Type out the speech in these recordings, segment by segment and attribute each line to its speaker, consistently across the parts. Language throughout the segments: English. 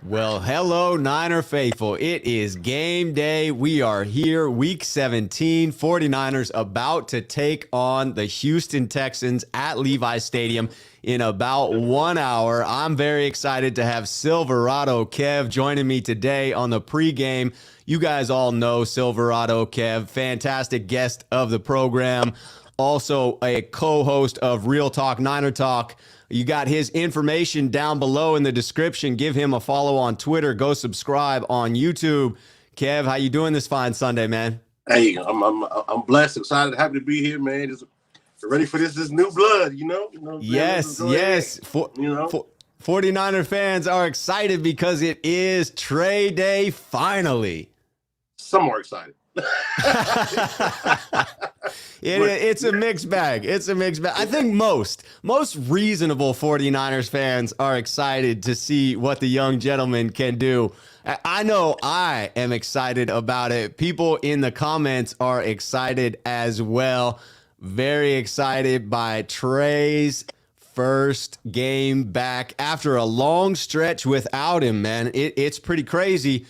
Speaker 1: Well, hello, Niner faithful. It is game day. We are here, week 17. 49ers about to take on the Houston Texans at Levi Stadium in about 1 hour. I'm very excited to have Silverado Kev joining me today on the pregame. You guys all know Silverado Kev, fantastic guest of the program, also a co-host of Real Talk Niner Talk. You got his information down below in the description. Give him a follow on Twitter. Go subscribe on YouTube. Kev, how you doing this fine Sunday, man?
Speaker 2: Hey, I'm blessed, excited, happy to be here, man. Just ready for this new blood, you know?
Speaker 1: Yes. 49er fans are excited because it is Trey Day finally.
Speaker 2: Some are excited.
Speaker 1: It's a mixed bag. It's a mixed bag. I think most reasonable 49ers fans are excited to see what the young gentleman can do. I know I am excited about it. People in the comments are excited as well. Very excited by Trey's first game back after a long stretch without him, man. It's pretty crazy.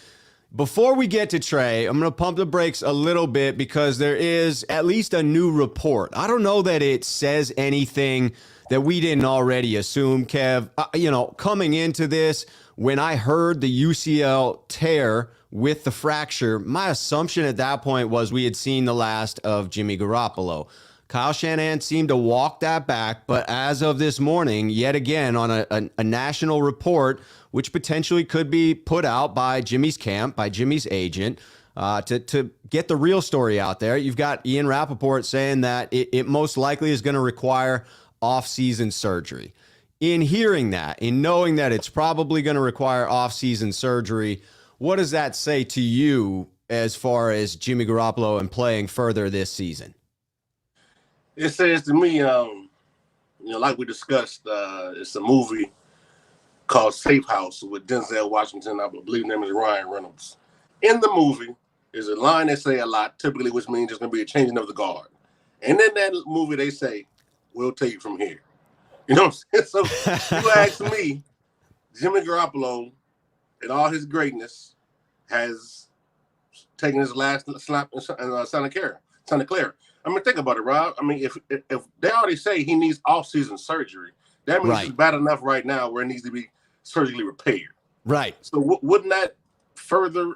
Speaker 1: Before we get to Trey, I'm going to pump the brakes a little bit because there is at least a new report. I don't know that it says anything that we didn't already assume, Kev. Coming into this, when I heard the UCL tear with the fracture, my assumption at that point was we had seen the last of Jimmy Garoppolo. Kyle Shanahan seemed to walk that back, but as of this morning, yet again on a national report, which potentially could be put out by Jimmy's camp, by Jimmy's agent, to get the real story out there, you've got Ian Rapoport saying that it most likely is going to require offseason surgery. In hearing that, in knowing that it's probably going to require offseason surgery, what does that say to you as far as Jimmy Garoppolo and playing further this season?
Speaker 2: It says to me, like we discussed, it's a movie called Safe House with Denzel Washington. I believe his name is Ryan Reynolds. In the movie, there's a line they say a lot, typically, which means there's going to be a changing of the guard. And in that movie, they say, "We'll take you from here." You know what I'm saying? So you ask me, Jimmy Garoppolo, in all his greatness, has taken his last slap in Santa Clara. I mean, think about it, Rob. I mean, if they already say he needs off-season surgery, that means he's bad enough right now where it needs to be surgically repaired.
Speaker 1: Right.
Speaker 2: So wouldn't that further,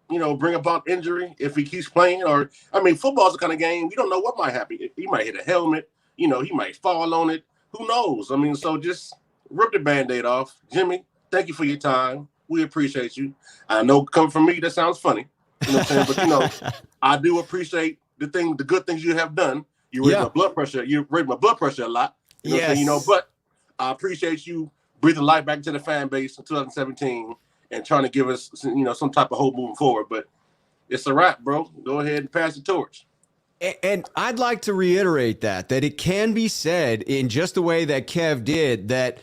Speaker 2: bring about injury if he keeps playing? Or, I mean, football's the kind of game, you don't know what might happen. He might hit a helmet. He might fall on it. Who knows? I mean, so just rip the Band-Aid off. Jimmy, thank you for your time. We appreciate you. I know coming from me, that sounds funny. You know what I'm saying? But, I do appreciate the good things you have done. You raised my blood pressure. You raised my blood pressure a lot. But I appreciate you breathing life back into the fan base in 2017 and trying to give us, some type of hope moving forward. But it's a wrap, bro. Go ahead and pass the torch.
Speaker 1: And I'd like to reiterate that it can be said in just the way that Kev did, that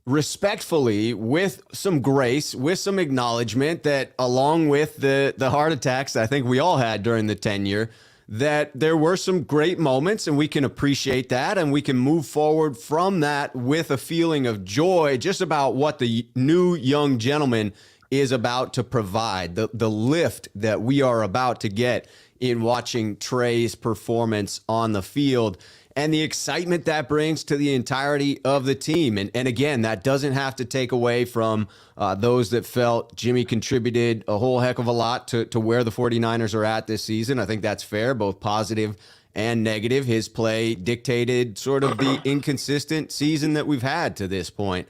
Speaker 1: respectfully, with some grace, with some acknowledgement, that along with the heart attacks I think we all had during the tenure, that there were some great moments and we can appreciate that and we can move forward from that with a feeling of joy just about what the new young gentleman is about to provide, the lift that we are about to get in watching Trey's performance on the field and the excitement that brings to the entirety of the team. And again, that doesn't have to take away from those that felt Jimmy contributed a whole heck of a lot to where the 49ers are at this season. I think that's fair, both positive and negative. His play dictated sort of the inconsistent season that we've had to this point.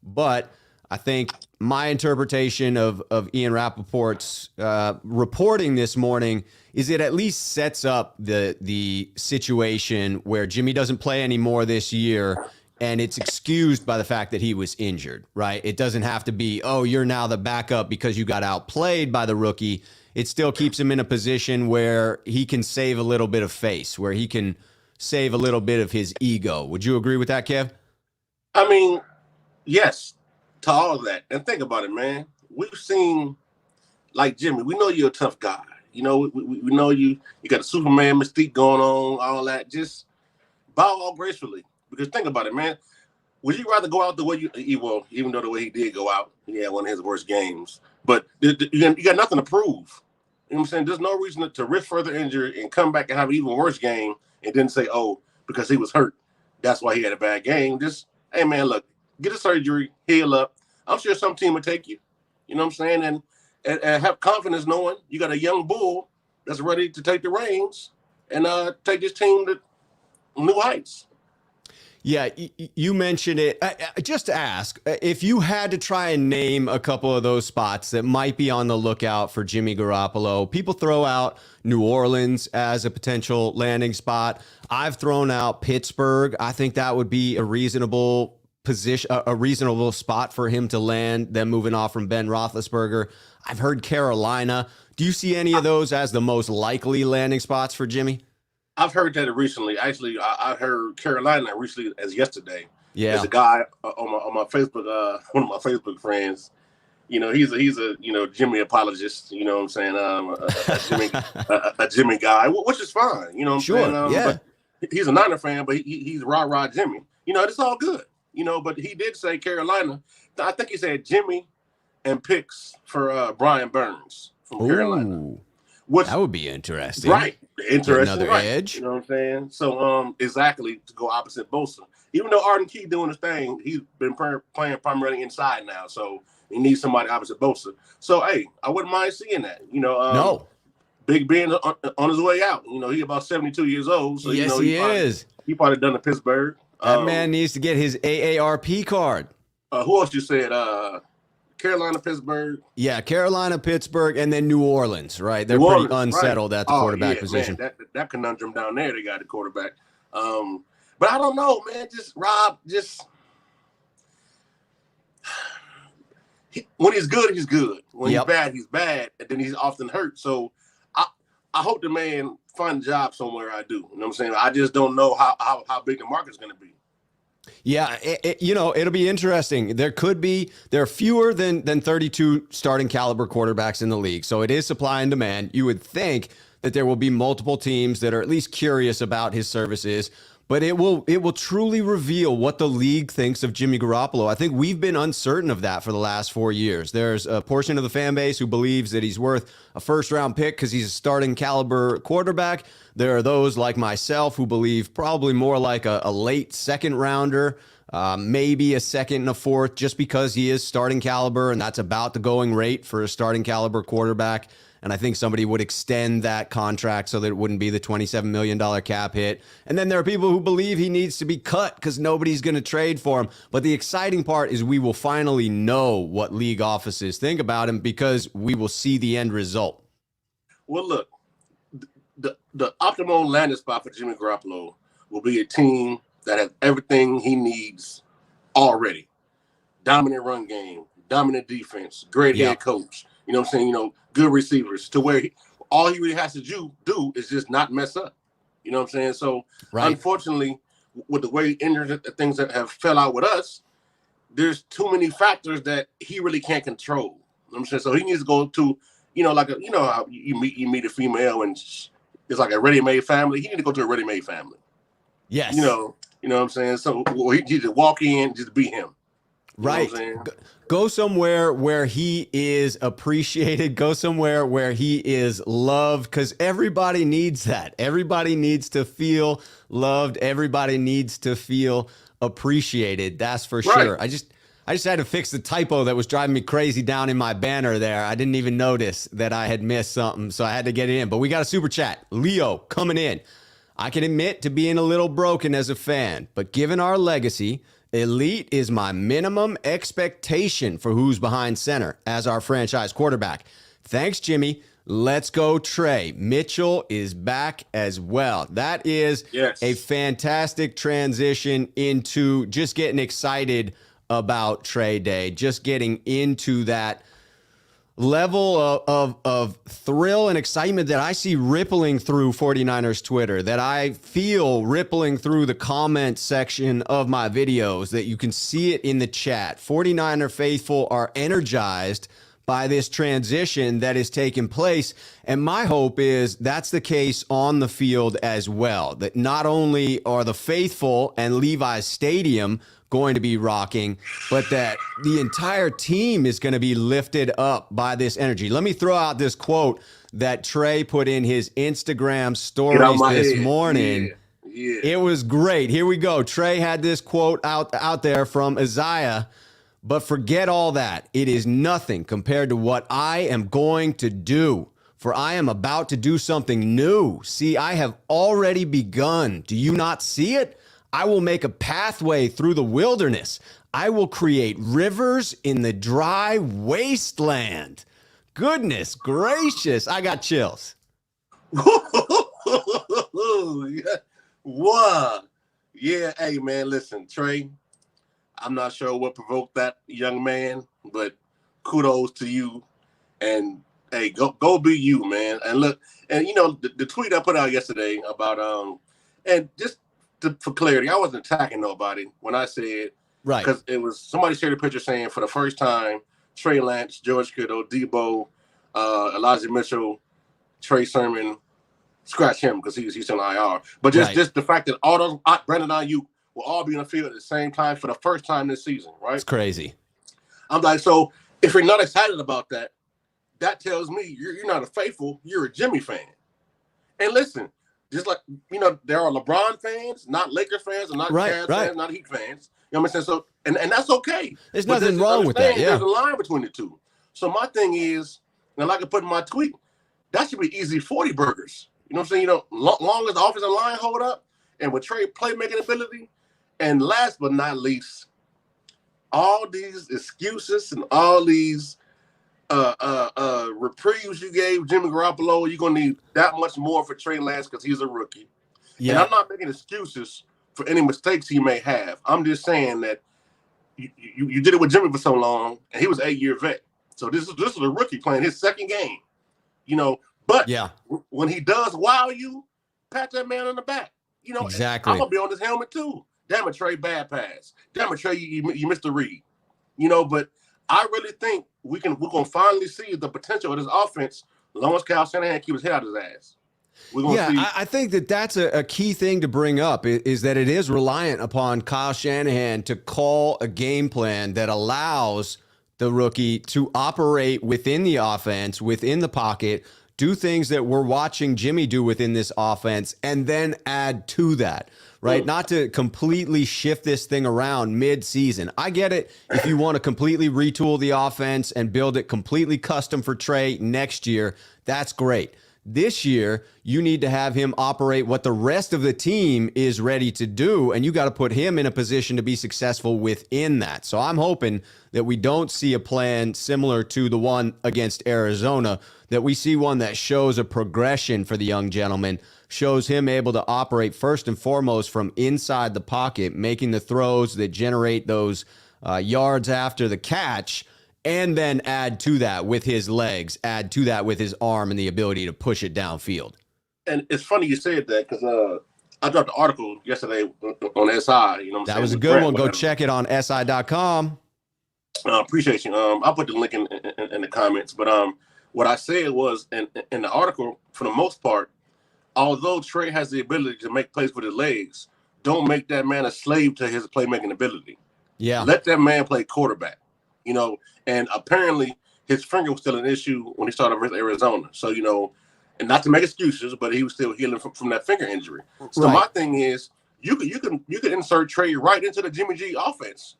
Speaker 1: But I think my interpretation of Ian Rapoport's reporting this morning is it at least sets up the situation where Jimmy doesn't play anymore this year, and it's excused by the fact that he was injured, right? It doesn't have to be, oh, you're now the backup because you got outplayed by the rookie. It still keeps him in a position where he can save a little bit of face, where he can save a little bit of his ego. Would you agree with that, Kev?
Speaker 2: I mean, yes, to all of that. And think about it, man. We've seen, like Jimmy, we know you're a tough guy. We know you got a Superman mystique going on, all that. Just bow all gracefully. Because think about it, man. would you rather go out the way well, even though the way he did go out, he had one of his worst games, but you got nothing to prove. You know what I'm saying? There's no reason to risk further injury and come back and have an even worse game and then say, oh, because he was hurt, that's why he had a bad game. Just, hey, man, look, get a surgery, heal up. I'm sure some team would take you. You know what I'm saying? And have confidence knowing you got a young bull that's ready to take the reins and take this team to new heights.
Speaker 1: Yeah, you mentioned it. Just to ask, if you had to try and name a couple of those spots that might be on the lookout for Jimmy Garoppolo, people throw out New Orleans as a potential landing spot. I've thrown out Pittsburgh. I think that would be a reasonable position, a reasonable spot for him to land, then moving off from Ben Roethlisberger. I've heard Carolina. Do you see any of those as the most likely landing spots for Jimmy?
Speaker 2: I've heard that recently. Actually, I heard Carolina recently as yesterday.
Speaker 1: Yeah.
Speaker 2: There's a guy on my Facebook, one of my Facebook friends. You know, he's a Jimmy apologist. You know what I'm saying? A Jimmy guy, which is fine. You know what I'm saying?
Speaker 1: Yeah.
Speaker 2: But he's a Niner fan, but he's rah Jimmy. You know, it's all good. You know, but he did say Carolina. I think he said Jimmy and picks for Brian Burns from Carolina.
Speaker 1: That would be interesting.
Speaker 2: Right. Interesting.
Speaker 1: Another edge.
Speaker 2: You know what I'm saying? So, exactly, to go opposite Bosa. Even though Arden Key doing his thing, he's been playing primarily inside now. So, he needs somebody opposite Bosa. So, hey, I wouldn't mind seeing that. You know,
Speaker 1: no.
Speaker 2: Big Ben on his way out. You know, he's about 72 years old. So,
Speaker 1: yes,
Speaker 2: he
Speaker 1: is.
Speaker 2: He probably done to Pittsburgh.
Speaker 1: That man needs to get his AARP card.
Speaker 2: Who else you said? Carolina, Pittsburgh.
Speaker 1: Yeah, Carolina, Pittsburgh, and then New Orleans, right? They're pretty unsettled at the quarterback position.
Speaker 2: Man, that conundrum down there, they got the quarterback. But I don't know, man. Rob, when he's good, he's good. When he's bad, and then he's often hurt. So I hope the man find a job somewhere. I do. You know what I'm saying? I just don't know how big the market's going to be.
Speaker 1: Yeah, it'll be interesting. There are fewer than 32 starting caliber quarterbacks in the league. So it is supply and demand. You would think that there will be multiple teams that are at least curious about his services, but it will truly reveal what the league thinks of Jimmy Garoppolo. I think we've been uncertain of that for the last 4 years. There's a portion of the fan base who believes that he's worth a first-round pick because he's a starting caliber quarterback. There are those like myself who believe probably more like a late second rounder, maybe a second and a fourth, just because he is starting caliber, and that's about the going rate for a starting caliber quarterback. And I think somebody would extend that contract so that it wouldn't be the $27 million cap hit. And then there are people who believe he needs to be cut because nobody's going to trade for him. But the exciting part is we will finally know what league offices think about him because we will see the end result.
Speaker 2: Well, look, the optimal landing spot for Jimmy Garoppolo will be a team that has everything he needs already. Dominant run game, dominant defense, great head coach. You know what I'm saying? You know, good receivers to where all he really has to do is just not mess up. You know what I'm saying? So, Unfortunately, with the way things that have fell out with us, there's too many factors that he really can't control. You know what I'm saying? So he needs to go to, how you meet a female and it's like a ready-made family. He needs to go to a ready-made family.
Speaker 1: Yes.
Speaker 2: You know what I'm saying? So he needs to walk in, just be him.
Speaker 1: Right. Go somewhere where he is appreciated. Go somewhere where he is loved, because everybody needs that. Everybody needs to feel loved. Everybody needs to feel appreciated. That's for sure. I just had to fix the typo that was driving me crazy down in my banner there. I didn't even notice that I had missed something, so I had to get it in. But we got a super chat. Leo coming in. I can admit to being a little broken as a fan, but given our legacy, elite is my minimum expectation for who's behind center as our franchise quarterback. Thanks, Jimmy. Let's go, Trey. Mitchell is back as well. That is a fantastic transition into just getting excited about Trey Day, just getting into that level of thrill and excitement that I see rippling through 49ers Twitter, that I feel rippling through the comment section of my videos, that you can see it in the chat. 49er faithful are energized by this transition that is taking place. And my hope is that's the case on the field as well, that not only are the faithful and Levi's Stadium going to be rocking, but that the entire team is going to be lifted up by this energy. Let me throw out this quote that Trey put in his Instagram stories this morning.
Speaker 2: Yeah.
Speaker 1: It was great. Here we go. Trey had this quote out there from Isaiah, but forget all that. It is nothing compared to what I am going to do. For I am about to do something new. See, I have already begun. Do you not see it? I will make a pathway through the wilderness. I will create rivers in the dry wasteland. Goodness gracious. I got chills.
Speaker 2: Wow. Yeah, hey, man, listen, Trey, I'm not sure what provoked that young man, but kudos to you. And hey, go be you, man. And look, and you know, the tweet I put out yesterday about and just for clarity, I wasn't attacking nobody when I said,
Speaker 1: right,
Speaker 2: because it was somebody shared a picture saying for the first time, Trey Lance, George Kittle, Debo, Elijah Mitchell, Trey Sermon, scratch him because he's on IR. But just the fact that all those Brandon Ayuk will all be on the field at the same time for the first time this season, right?
Speaker 1: It's crazy.
Speaker 2: I'm like, so if you're not excited about that, that tells me you're not a faithful, you're a Jimmy fan. And listen, just like, you know, there are LeBron fans, not Lakers fans, and not Cavs fans, not Heat fans. You know what I'm saying? So, and that's okay.
Speaker 1: There's nothing wrong with that. Yeah.
Speaker 2: There's a line between the two. So my thing is, and like I put in my tweet, that should be easy 40 burgers. You know what I'm saying? You know, long as the offensive line hold up, and with Trey playmaking ability, and last but not least, all these excuses and all these reprieves you gave Jimmy Garoppolo, you're gonna need that much more for Trey Lance because he's a rookie. Yeah. And I'm not making excuses for any mistakes he may have. I'm just saying that you did it with Jimmy for so long, and he was an 8-year vet. So this is a rookie playing his second game. You know, but when he does wow you, pat that man on the back. You know,
Speaker 1: exactly.
Speaker 2: I'm gonna be on his helmet too. Damn it, Trey, bad pass. Damn it, Trey, you missed the read. You know, but I really think we're gonna finally see the potential of this offense as long as Kyle Shanahan keeps his head out of his ass.
Speaker 1: I think that's a key thing to bring up is that it is reliant upon Kyle Shanahan to call a game plan that allows the rookie to operate within the offense, within the pocket, do things that we're watching Jimmy do within this offense, and then add to that, right? Not to completely shift this thing around mid-season. I get it. If you want to completely retool the offense and build it completely custom for Trey next year, that's great. This year, you need to have him operate what the rest of the team is ready to do, and you got to put him in a position to be successful within that. So I'm hoping that we don't see a plan similar to the one against Arizona, that we see one that shows a progression for the young gentleman, shows him able to operate first and foremost from inside the pocket, making the throws that generate those yards after the catch, and then add to that with his legs, add to that with his arm and the ability to push it downfield.
Speaker 2: And it's funny you said that because I dropped an article yesterday on SI. You know what I'm saying?
Speaker 1: That was a good one. Go check it on SI.com.
Speaker 2: Appreciate you. I'll put the link in the comments. But what I said was in the article, for the most part, although Trey has the ability to make plays with his legs, don't make that man a slave to his playmaking ability.
Speaker 1: Yeah.
Speaker 2: Let that man play quarterback. You know, and apparently his finger was still an issue when he started with Arizona. So, you know, and not to make excuses, but he was still healing from that finger injury. So my thing is, you can insert Trey right into the Jimmy G offense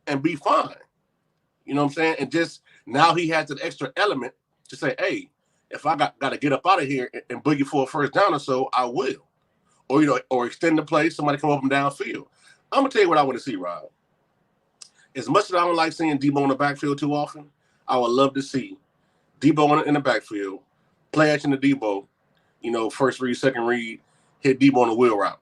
Speaker 2: and be fine. You know what I'm saying? And just now he has an extra element to say, hey, if I got to get up out of here and boogie for a first down or so, I will. Or, you know, or extend the play, somebody come up and downfield. I'm going to tell you what I want to see, Rob. As much as I don't like seeing Debo in the backfield too often, I would love to see Debo in the backfield, play action to Debo, you know, first read, second read, hit Debo on the wheel route.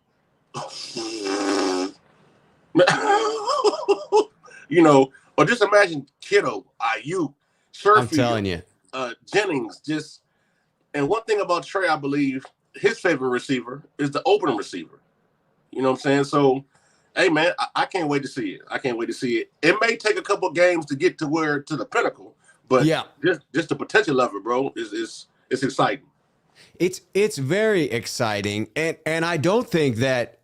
Speaker 2: You know, or just imagine Kittle, Ayuk, Schuh,
Speaker 1: I'm telling you,
Speaker 2: Jennings. Just, and one thing about Trey, I believe his favorite receiver is the open receiver. You know what I'm saying? So, hey, man, I can't wait to see it. I can't wait to see it. It may take a couple games to get to the pinnacle, but just the potential of it, bro, is exciting.
Speaker 1: It's very exciting, and I don't think that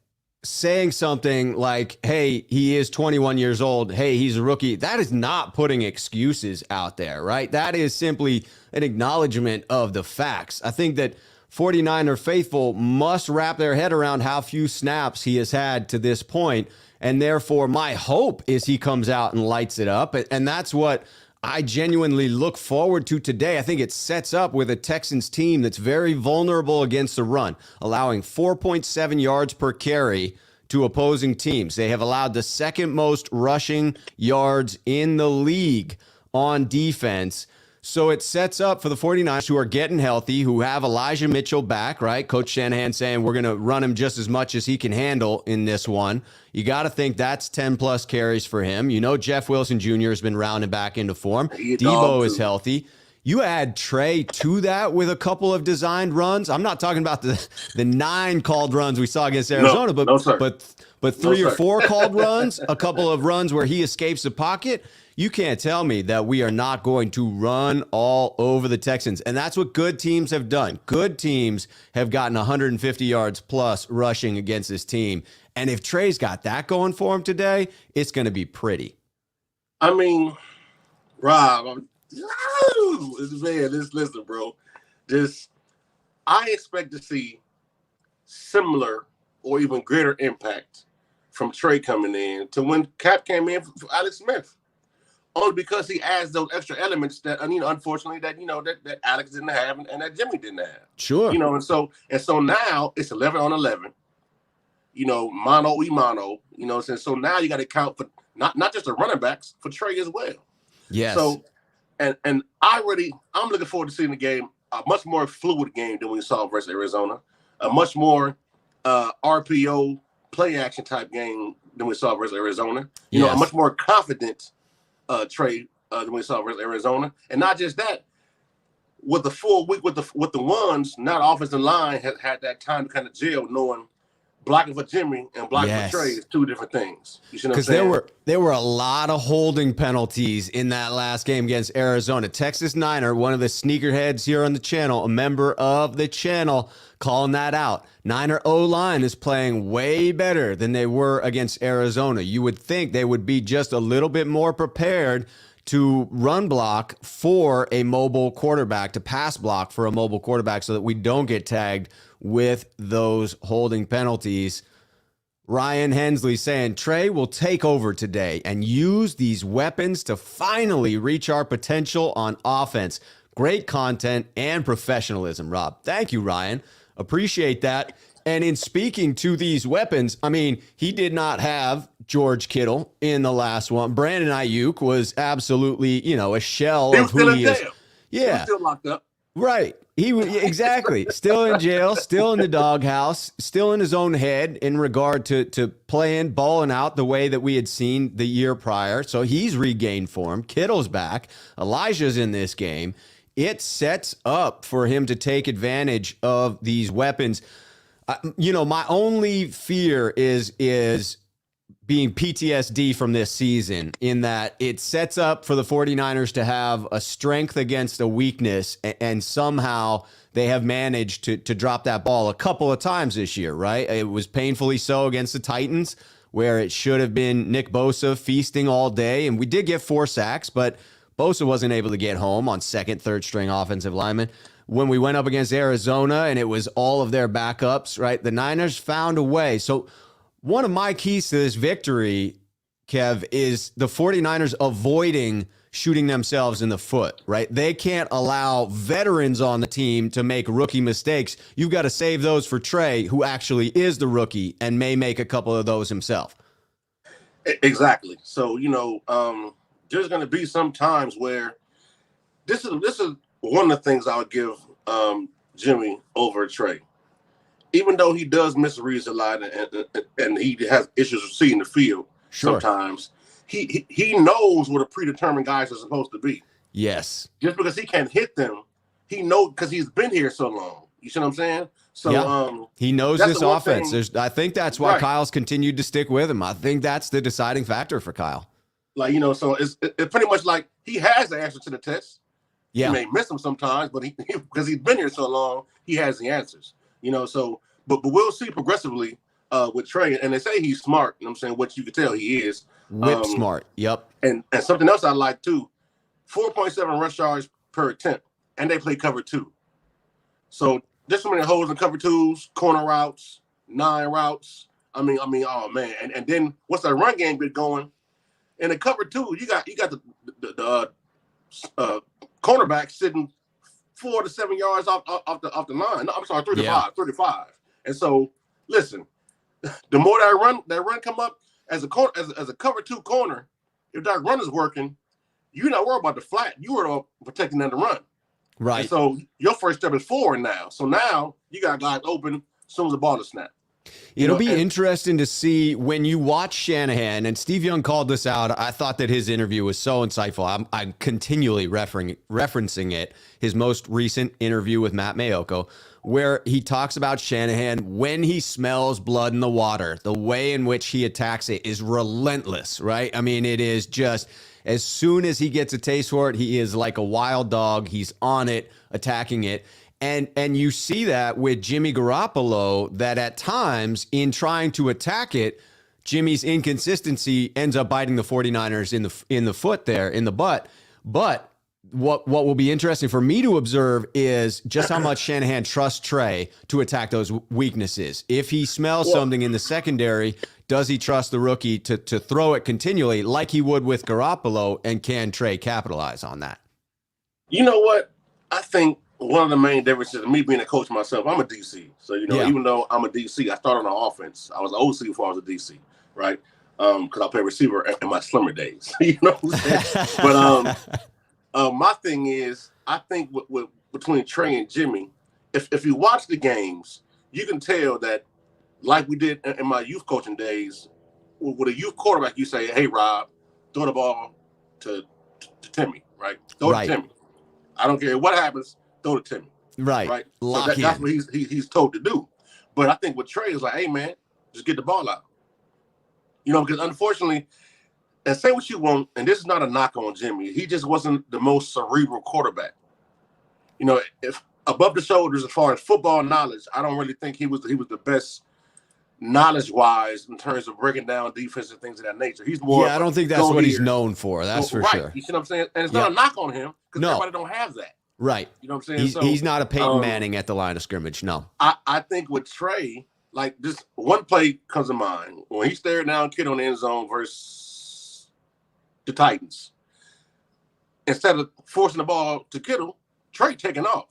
Speaker 1: saying something like, hey, he is 21 years old. Hey, he's a rookie. That is not putting excuses out there, right? That is simply an acknowledgement of the facts. I think that 49er faithful must wrap their head around how few snaps he has had to this point. And therefore, my hope is he comes out and lights it up. And that's what I genuinely look forward to today. I think it sets up with a Texans team that's very vulnerable against the run, allowing 4.7 yards per carry to opposing teams. They have allowed the second most rushing yards in the league on defense. So it sets up for the 49ers, who are getting healthy, who have Elijah Mitchell back, right? Coach Shanahan saying we're going to run him just as much as he can handle in this one. You got to think that's 10-plus carries for him. You know Jeff Wilson Jr. has been rounding back into form. Debo is healthy. You add Trey to that with a couple of designed runs. I'm not talking about the 9 called runs we saw against Arizona, but 3 or 4 called runs, a couple of runs where he escapes the pocket. You can't tell me that we are not going to run all over the Texans. And that's what good teams have done. Good teams have gotten 150 yards plus rushing against this team. And if Trey's got that going for him today, it's going to be pretty.
Speaker 2: I mean, Rob, listen, bro. I expect to see similar or even greater impact from Trey coming in to when Cap came in for Alex Smith. Only because he adds those extra elements that, unfortunately, that Alex didn't have and that Jimmy didn't have.
Speaker 1: Sure.
Speaker 2: And so now it's 11 on 11. Mano y mano. So now you got to count for not just the running backs, for Trey as well.
Speaker 1: Yes.
Speaker 2: So and I'm looking forward to seeing the game, a much more fluid game than we saw versus Arizona, a much more RPO play action type game than we saw versus Arizona. A much more confident Trey than we saw versus Arizona, and not just that. With the full week with the ones, now the offensive line has had that time to kind of gel, knowing blocking for Jimmy and blocking for Trey is 2 different things. You see what I'm saying? Because
Speaker 1: there were a lot of holding penalties in that last game against Arizona. Texas Niner, one of the sneakerheads here on the channel, a member of the channel, calling that out. Niner O-line is playing way better than they were against Arizona. You would think they would be just a little bit more prepared to run block for a mobile quarterback, to pass block for a mobile quarterback, so that we don't get tagged with those holding penalties. Ryan Hensley saying Trey will take over today and use these weapons to finally reach our potential on offense. Great content and professionalism, Rob. Thank you, Ryan. Appreciate that. And in speaking to these weapons, I mean, he did not have George Kittle in the last one. Brandon Ayuk was absolutely, a shell of who he is. Yeah.
Speaker 2: He was still locked up.
Speaker 1: Right. He was exactly still in jail, still in the doghouse, still in his own head in regard to playing, balling out the way that we had seen the year prior. So he's regained form. Kittle's back. Elijah's in this game. It sets up for him to take advantage of these weapons. My only fear is being PTSD from this season, in that it sets up for the 49ers to have a strength against a weakness, and somehow they have managed to drop that ball a couple of times this year, right? It was painfully so against the Titans, where it should have been Nick Bosa feasting all day, and we did get 4 sacks, but Bosa wasn't able to get home on second, third string offensive linemen. When we went up against Arizona and it was all of their backups, right? The Niners found a way. So one of my keys to this victory, Kev, is the 49ers avoiding shooting themselves in the foot, right? They can't allow veterans on the team to make rookie mistakes. You've got to save those for Trey, who actually is the rookie and may make a couple of those himself.
Speaker 2: Exactly. So, there's going to be some times where this is one of the things I would give Jimmy over Trey. Even though he does miss reads a lot and he has issues with seeing the field sometimes, he knows what a predetermined guys are supposed to be.
Speaker 1: Yes.
Speaker 2: Just because he can't hit them, he knows, because he's been here so long. You see what I'm saying? So
Speaker 1: he knows this offense. I think that's why Kyle's continued to stick with him. I think that's the deciding factor for Kyle.
Speaker 2: So it's pretty much like he has the answer to the test.
Speaker 1: Yeah.
Speaker 2: He may miss them sometimes, but because he's been here so long, he has the answers. But we'll see progressively with Trey, and they say he's smart. You know what I'm saying, what you can tell he is.
Speaker 1: Whip smart. Yep.
Speaker 2: And something else I like too, 4.7 rush yards per attempt, and they play cover 2. So there's so many holes in cover 2s, corner routes, 9 routes. I mean, oh man. And then once that run game get going, in the cover 2, you got the cornerback sitting 4 to 7 yards off the line. No, I'm sorry, 35. And so listen, the more that run come up as a cover 2 corner, if that run is working, you're not worried about the flat. You are protecting that run.
Speaker 1: Right.
Speaker 2: And so your first step is forward now. So now you got guys open as soon as the ball is snapped.
Speaker 1: It'll be interesting to see when you watch Shanahan, and Steve Young called this out. I thought that his interview was so insightful. I'm continually referencing it, his most recent interview with Matt Mayoko, where he talks about Shanahan when he smells blood in the water. The way in which he attacks it is relentless, right? I mean, it is just as soon as he gets a taste for it, he is like a wild dog. He's on it, attacking it. And you see that with Jimmy Garoppolo, that at times in trying to attack it, Jimmy's inconsistency ends up biting the 49ers in the foot there, in the butt. But what will be interesting for me to observe is just how much Shanahan trusts Trey to attack those weaknesses. If he smells something in the secondary, does he trust the rookie to throw it continually like he would with Garoppolo, and can Trey capitalize on that?
Speaker 2: You know what? I think one of the main differences, me being a coach myself, I'm a DC. So, even though I'm a DC, I started on offense. I was an OC before I was a DC, right? Because I played receiver in my slimmer days. You know what I'm saying? But my thing is, I think between Trey and Jimmy, if you watch the games, you can tell that, like we did in my youth coaching days, with a youth quarterback, you say, hey, Rob, throw the ball to Timmy, right? Throw it to Timmy. I don't care what happens. Throw it to Timmy. Right. So that's what he's told to do. But I think with Trey is like, hey man, just get the ball out. Because unfortunately, and say what you want, and this is not a knock on Jimmy, he just wasn't the most cerebral quarterback. If above the shoulders as far as football knowledge, I don't really think he was the best knowledge-wise in terms of breaking down defense and things of that nature. He's more.
Speaker 1: Yeah, I don't think that's what he's known for. That's for sure.
Speaker 2: You see what I'm saying? And it's not a knock on him because everybody don't have that.
Speaker 1: Right.
Speaker 2: You know what I'm saying?
Speaker 1: He's not a Peyton Manning at the line of scrimmage. No.
Speaker 2: I think with Trey, like this one play comes to mind when he stared down Kittle in the end zone versus the Titans. Instead of forcing the ball to Kittle, Trey taking off.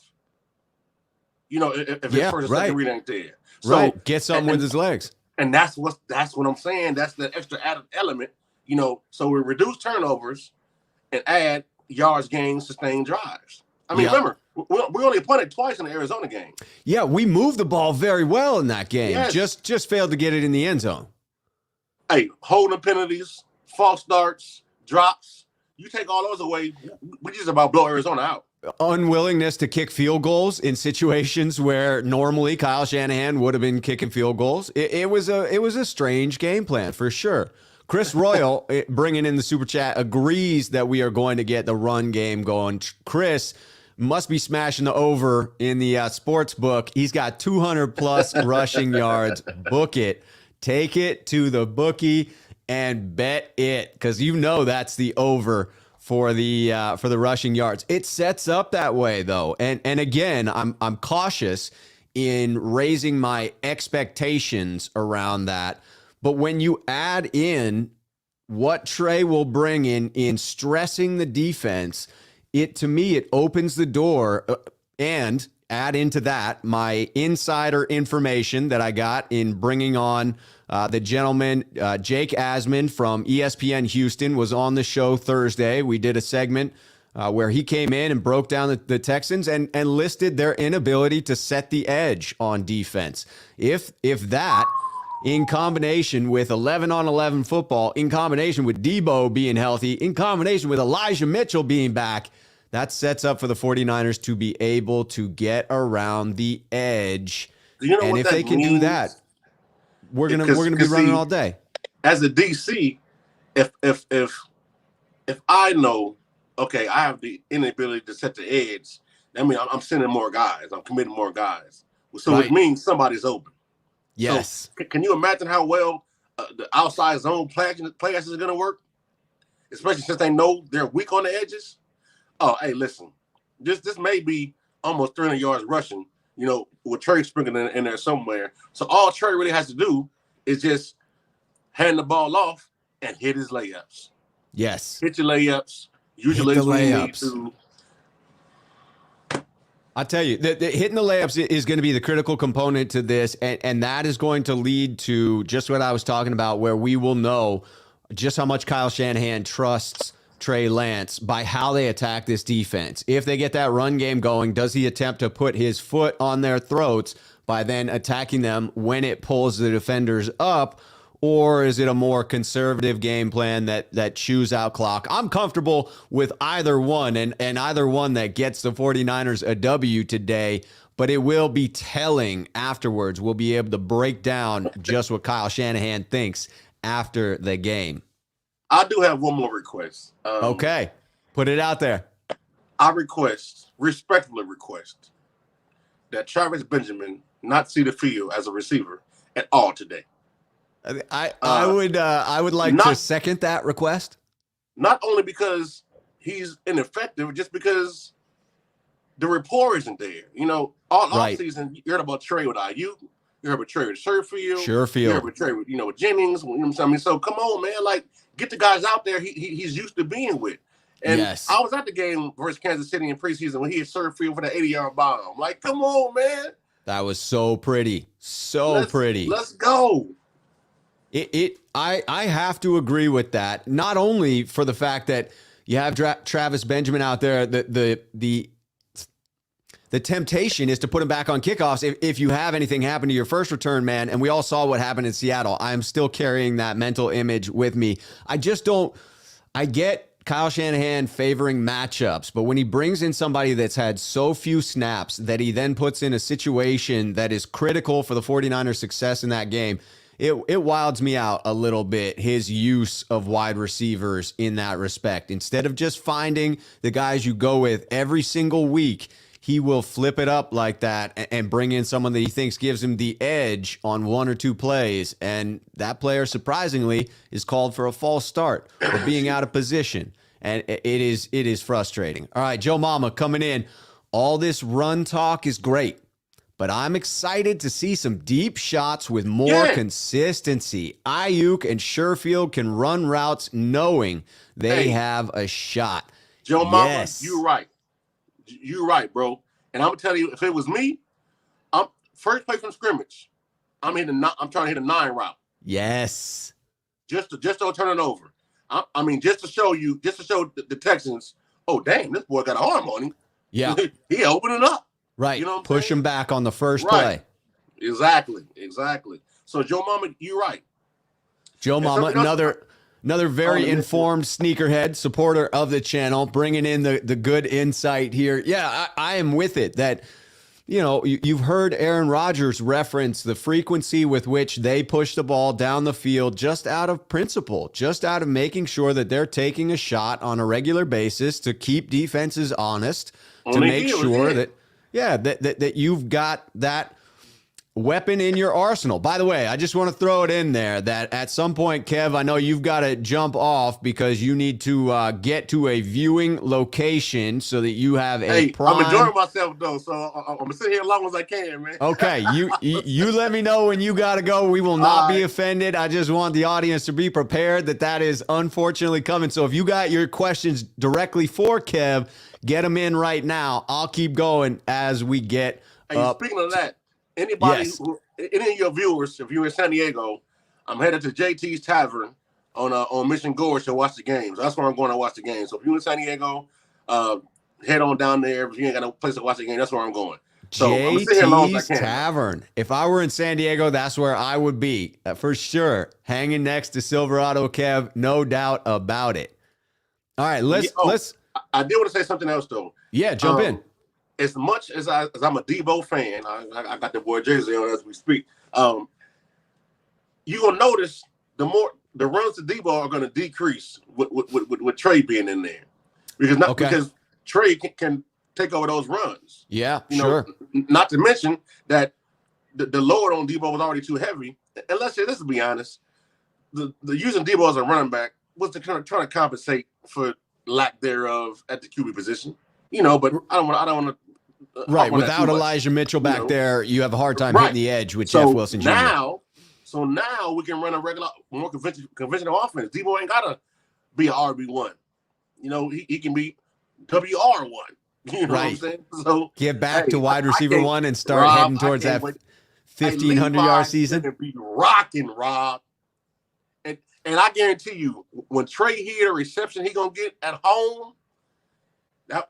Speaker 2: If his first or second read ain't there. So,
Speaker 1: get something with his legs.
Speaker 2: And that's what I'm saying. That's the extra added element. So we reduce turnovers and add yards gains, sustained drives. I mean, remember, we only punted twice in the Arizona game. Yeah,
Speaker 1: we moved the ball very well in that game.
Speaker 2: Yes.
Speaker 1: Just failed to get it in the end zone.
Speaker 2: Hey, holding penalties, false starts, drops. You take all those away, we just about blow Arizona out.
Speaker 1: Unwillingness to kick field goals in situations where normally Kyle Shanahan would have been kicking field goals. It was a strange game plan for sure. Chris Royal, bringing in the super chat, agrees that we are going to get the run game going. Chris must be smashing the over in the sports book. He's got 200 plus rushing yards. Book it. Take it to the bookie and bet it, because that's the over for the rushing yards. It sets up that way though, and again, I'm cautious in raising my expectations around that. But when you add in what Trey will bring in stressing the defense, to me, it opens the door, and add into that my insider information that I got in bringing on the gentleman, Jake Asman from ESPN Houston, was on the show Thursday. We did a segment where he came in and broke down the Texans and listed their inability to set the edge on defense. If that, in combination with 11-on-11 football, in combination with Debo being healthy, in combination with Elijah Mitchell being back, that sets up for the 49ers to be able to get around the edge. And if they can do that, we're gonna be running all day.
Speaker 2: As a DC, if I know, okay, I have the inability to set the edge, that means I'm sending more guys. I'm committing more guys. So it means somebody's open.
Speaker 1: Yes.
Speaker 2: So can you imagine how well the outside zone play action is going to work? Especially since they know they're weak on the edges. Oh, hey, listen, this may be almost 300 yards rushing, with Trey sprinkled in there somewhere. So all Trey really has to do is just hand the ball off and hit his layups.
Speaker 1: Yes.
Speaker 2: Hit your layups. Use your legs when you need to.
Speaker 1: I tell you, hitting the layups is going to be the critical component to this, and that is going to lead to just what I was talking about, where we will know just how much Kyle Shanahan trusts Trey Lance by how they attack this defense. If they get that run game going, does he attempt to put his foot on their throats by then attacking them when it pulls the defenders up? Or is it a more conservative game plan that chews out clock? I'm comfortable with either one, and either one that gets the 49ers a W today, but it will be telling afterwards. We'll be able to break down just what Kyle Shanahan thinks after the game.
Speaker 2: I do have one more request.
Speaker 1: Okay, put it out there.
Speaker 2: I respectfully request, that Travis Benjamin not see the field as a receiver at all today.
Speaker 1: I would like to second that request.
Speaker 2: Not only because he's ineffective, just because the rapport isn't there. All offseason, you heard about Trey with IU. You heard about Trey with Schuh. You heard about Trey with, with Jennings. You know what I'm saying? So come on, man. Like, get the guys out there he's used to being with. And
Speaker 1: yes.
Speaker 2: I was at the game versus Kansas City in preseason when he hit Schuh for that 80-yard bomb. Like, come on, man.
Speaker 1: That was so pretty. Pretty.
Speaker 2: Let's go.
Speaker 1: I have to agree with that. Not only for the fact that you have Travis Benjamin out there, the temptation is to put him back on kickoffs if you have anything happen to your first return man, and we all saw what happened in Seattle. I'm still carrying that mental image with me. I get Kyle Shanahan favoring matchups, but when he brings in somebody that's had so few snaps that he then puts in a situation that is critical for the 49ers' success in that game, it wilds me out a little bit, his use of wide receivers in that respect. Instead of just finding the guys you go with every single week, he will flip it up like that and bring in someone that he thinks gives him the edge on one or two plays. And that player, surprisingly, is called for a false start or being out of position. And it is frustrating. All right, Joe Mama coming in. All this run talk is great, but I'm excited to see some deep shots with more consistency. Ayuk and Sherfield can run routes knowing they have a shot.
Speaker 2: Joe Mama, you're right. You're right, bro. And I'm gonna tell you, if it was me, I'm first play from scrimmage. I'm trying to hit a 9 route.
Speaker 1: Yes.
Speaker 2: Just to turn it over. Just to show the Texans, oh dang, this boy got an arm on him.
Speaker 1: Yeah.
Speaker 2: He opening up.
Speaker 1: Right. Push him back on the first play.
Speaker 2: Exactly. So Joe Mama, you're right.
Speaker 1: Joe Mama, another very informed sneakerhead supporter of the channel, bringing in the good insight here. Yeah, I am with it that, you've heard Aaron Rodgers reference the frequency with which they push the ball down the field just out of principle, just out of making sure that they're taking a shot on a regular basis to keep defenses honest, to make sure that you've got that weapon in your arsenal. By the way, I just want to throw it in there that at some point, Kev, I know you've got to jump off because you need to get to a viewing location so that you have a prime.
Speaker 2: I'm enjoying myself though, so I'm gonna sit here as long as I can, man.
Speaker 1: Okay, you let me know when you got to go. We will not be offended. I just want the audience to be prepared that is unfortunately coming. So if you got your questions directly for Kev, get them in right now. I'll keep going as we get up.
Speaker 2: Speaking of that, any of your viewers, if you're in San Diego, I'm headed to JT's Tavern on Mission Gorge to watch the games. That's where I'm going to watch the games. So if you're in San Diego, head on down there. If you ain't got no place to watch the game, that's where I'm going. So
Speaker 1: JT's Tavern. If I were in San Diego, that's where I would be for sure. Hanging next to Silverado, Kev, no doubt about it. All right, let's.
Speaker 2: I did want to say something else though.
Speaker 1: Yeah, jump in.
Speaker 2: As much as I'm a Debo fan, I got the boy jersey on as we speak. You're gonna notice the runs to Debo are gonna decrease with Trey being in there, because Trey can take over those runs.
Speaker 1: Yeah, sure.
Speaker 2: Not to mention that the load on Debo was already too heavy. And let's be honest, the using Debo as a running back was to kind of trying to compensate for lack thereof at the QB position. But I don't want to.
Speaker 1: Right, without Elijah Mitchell back there, you have a hard time hitting the edge with Jeff Wilson Jr.
Speaker 2: So now we can run a regular, more conventional offense. Debo ain't gotta be an RB1. He can be WR1. You know what I'm saying? So
Speaker 1: get back to wide receiver one and start heading towards that 1,500-yard season.
Speaker 2: Can be rocking, Rob. And I guarantee you, when Trey hear the reception he gonna get at home, that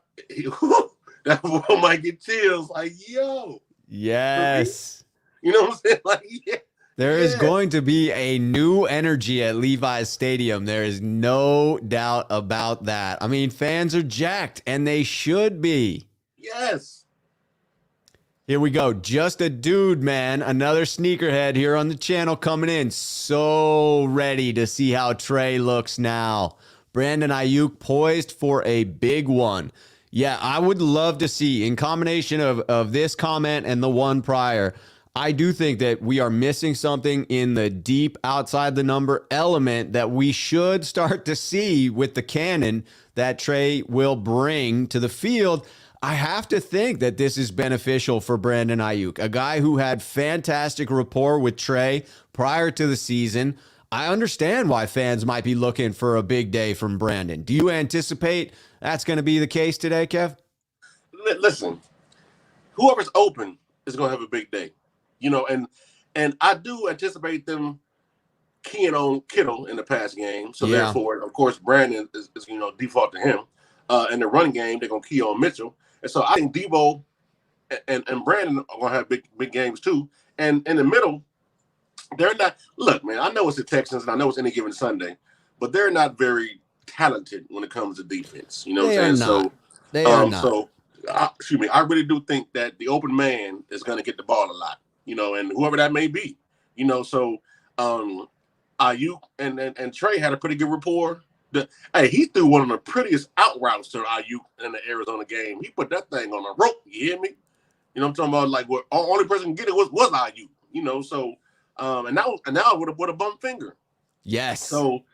Speaker 2: boy might get chills. Like, yo.
Speaker 1: Yes.
Speaker 2: You know what I'm saying? Like, yeah.
Speaker 1: There is going to be a new energy at Levi's Stadium. There is no doubt about that. I mean, fans are jacked, and they should be.
Speaker 2: Yes.
Speaker 1: Here we go. Just a dude, man. Another sneakerhead here on the channel coming in. So ready to see how Trey looks now. Brandon Ayuk poised for a big one. Yeah, I would love to see, in combination of this comment and the one prior, I do think that we are missing something in the deep outside the number element that we should start to see with the cannon that Trey will bring to the field. I have to think that this is beneficial for Brandon Ayuk, a guy who had fantastic rapport with Trey prior to the season. I understand why fans might be looking for a big day from Brandon. Do you anticipate that's going to be the case today, Kev?
Speaker 2: Listen, whoever's open is going to have a big day. And I do anticipate them keying on Kittle in the pass game. So therefore, of course, Brandon is default to him. In the run game, they're gonna key on Mitchell. And so I think Debo and Brandon are gonna have big games too. And in the middle, they're not. Look, man, I know it's the Texans and I know it's any given Sunday, but they're not very talented when it comes to defense. You know what I'm saying?
Speaker 3: They are not.
Speaker 2: So I really do think that the open man is gonna get the ball a lot. And whoever that may be, so Ayuk and Trey had a pretty good rapport. He threw one of the prettiest out routes to Ayuk in the Arizona game. He put that thing on a rope. You hear me? I'm talking about, like, what only person can get it was Ayuk. So and now with a bum finger.
Speaker 1: Yes.
Speaker 2: So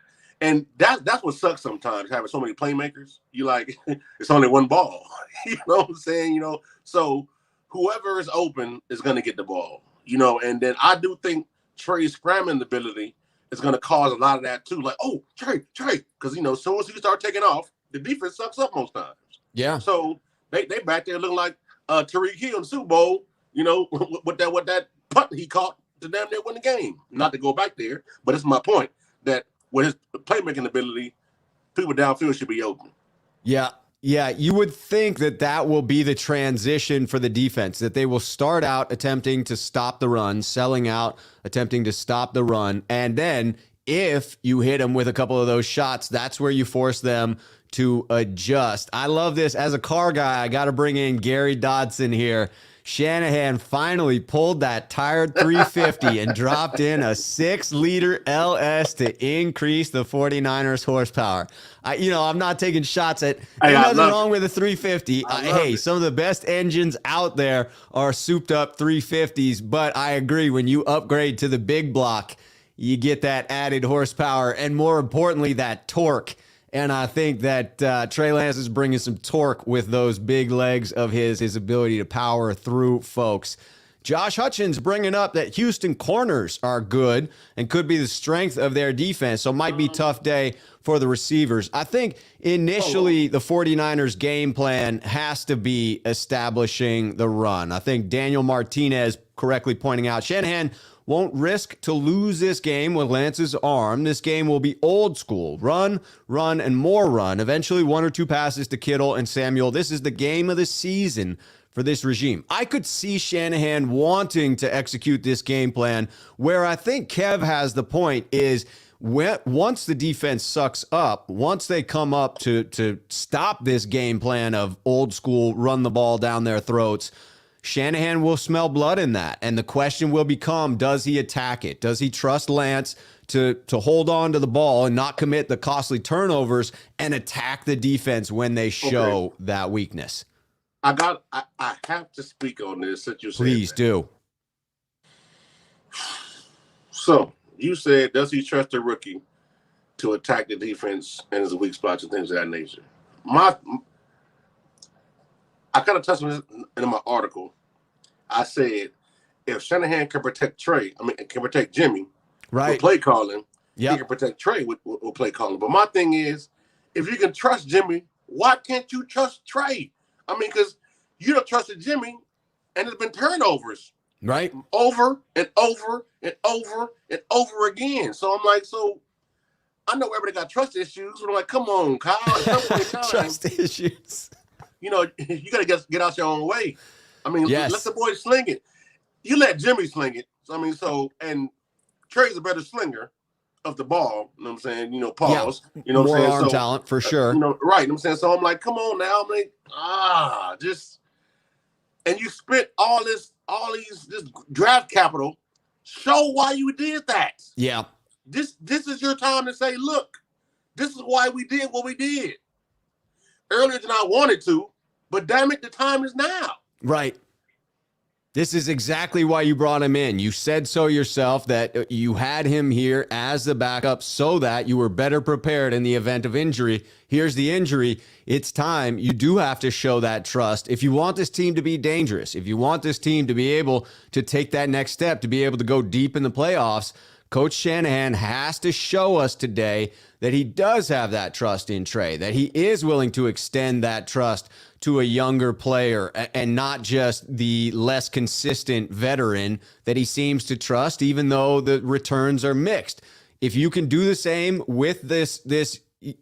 Speaker 2: and that's what sucks sometimes, having so many playmakers. You like it's only one ball. You know what I'm saying? So whoever is open is going to get the ball, and then I do think Trey's scrambling ability is going to cause a lot of that too. Like, oh, Trey, because as soon as you start taking off, the defense sucks up most times.
Speaker 1: Yeah.
Speaker 2: So they back there looking like Tariq Hill in the Super Bowl, with that punt he caught to damn near win the game. Not to go back there, but it's my point that with his playmaking ability, people downfield should be open.
Speaker 1: Yeah. Yeah, you would think that will be the transition for the defense, that they will start out attempting to stop the run, selling out, attempting to stop the run. And then if you hit them with a couple of those shots, that's where you force them to adjust. I love this. As a car guy, I got to bring in Gary Dodson here. Shanahan finally pulled that tired 350 and dropped in a 6-liter LS to increase the 49ers horsepower. I'm not taking shots at nothing wrong with a 350. Hey, some of the best engines out there are souped up 350s, but I agree, when you upgrade to the big block, you get that added horsepower and, more importantly, that torque. And I think that Trey Lance is bringing some torque with those big legs of his ability to power through folks. Josh Hutchins bringing up that Houston corners are good and could be the strength of their defense. So might be a tough day for the receivers. I think initially the 49ers game plan has to be establishing the run. I think Daniel Martinez correctly pointing out Shanahan won't risk to lose this game with Lance's arm. This game will be old school. Run, and more run. Eventually 1 or 2 passes to Kittle and Samuel. This is the game of the season for this regime. I could see Shanahan wanting to execute this game plan. Where I think Kev has the point is, once the defense sucks up, once they come up to stop this game plan of old school, run the ball down their throats, Shanahan will smell blood in that. And the question will become, does he attack it? Does he trust Lance to hold on to the ball and not commit the costly turnovers and attack the defense when they show that weakness?
Speaker 2: I have to speak on this since you said
Speaker 1: Please
Speaker 2: that.
Speaker 1: do.
Speaker 2: So you said, does he trust the rookie to attack the defense and his weak spots and things of that nature? I kind of touched on this in my article. I said, if Shanahan can protect can protect Jimmy with play calling, he can protect Trey with play calling. But my thing is, if you can trust Jimmy, why can't you trust Trey? I mean, because you don't trust Jimmy, and there's been turnovers.
Speaker 1: Right.
Speaker 2: Over and over and over and over again. So I'm like, I know everybody got trust issues, but I'm like, come on, Kyle.
Speaker 1: Trust issues.
Speaker 2: You got to get out your own way. I mean,
Speaker 1: yes.
Speaker 2: Let the boys sling it. You let Jimmy sling it. And Trey's a better slinger of the ball. You know what I'm saying? Pause.
Speaker 1: Yeah.
Speaker 2: You know what I'm saying?
Speaker 1: More arm talent for sure.
Speaker 2: Right. You know what I'm saying? So I'm like, come on now. I'm like, and you spent all this draft capital. Show why you did that.
Speaker 1: Yeah.
Speaker 2: This is your time to say, look, this is why we did what we did. Earlier than I wanted to, but damn it, the time is now.
Speaker 1: Right. This is exactly why you brought him in. You said so yourself that you had him here as the backup so that you were better prepared in the event of injury. Here's the injury. It's time. You do have to show that trust. If you want this team to be dangerous, if you want this team to be able to take that next step, to be able to go deep in the playoffs, Coach Shanahan has to show us today that he does have that trust in Trey, that he is willing to extend that trust to a younger player and not just the less consistent veteran that he seems to trust, even though the returns are mixed. If you can do the same with this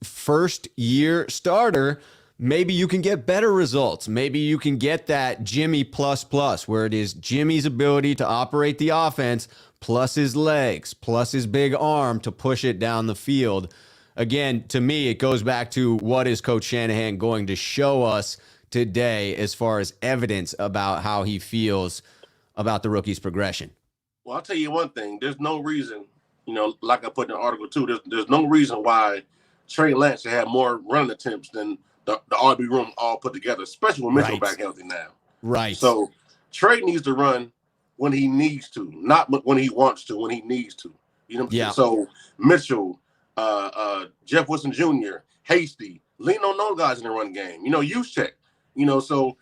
Speaker 1: first year starter, maybe you can get better results. Maybe you can get that Jimmy plus, where it is Jimmy's ability to operate the offense plus his legs, plus his big arm to push it down the field. Again, to me, it goes back to what is Coach Shanahan going to show us today as far as evidence about how he feels about the rookie's progression.
Speaker 2: Well, I'll tell you one thing. There's no reason, like I put in the article too, there's no reason why Trey Lance should have more running attempts than the RB room all put together, especially with Mitchell back healthy now.
Speaker 1: Right.
Speaker 2: So Trey needs to run when he needs to, not when he wants to, when he needs to. You know what I'm saying? So Mitchell, Jeff Wilson Jr., Hasty, lean on those guys in the run game. Use check. So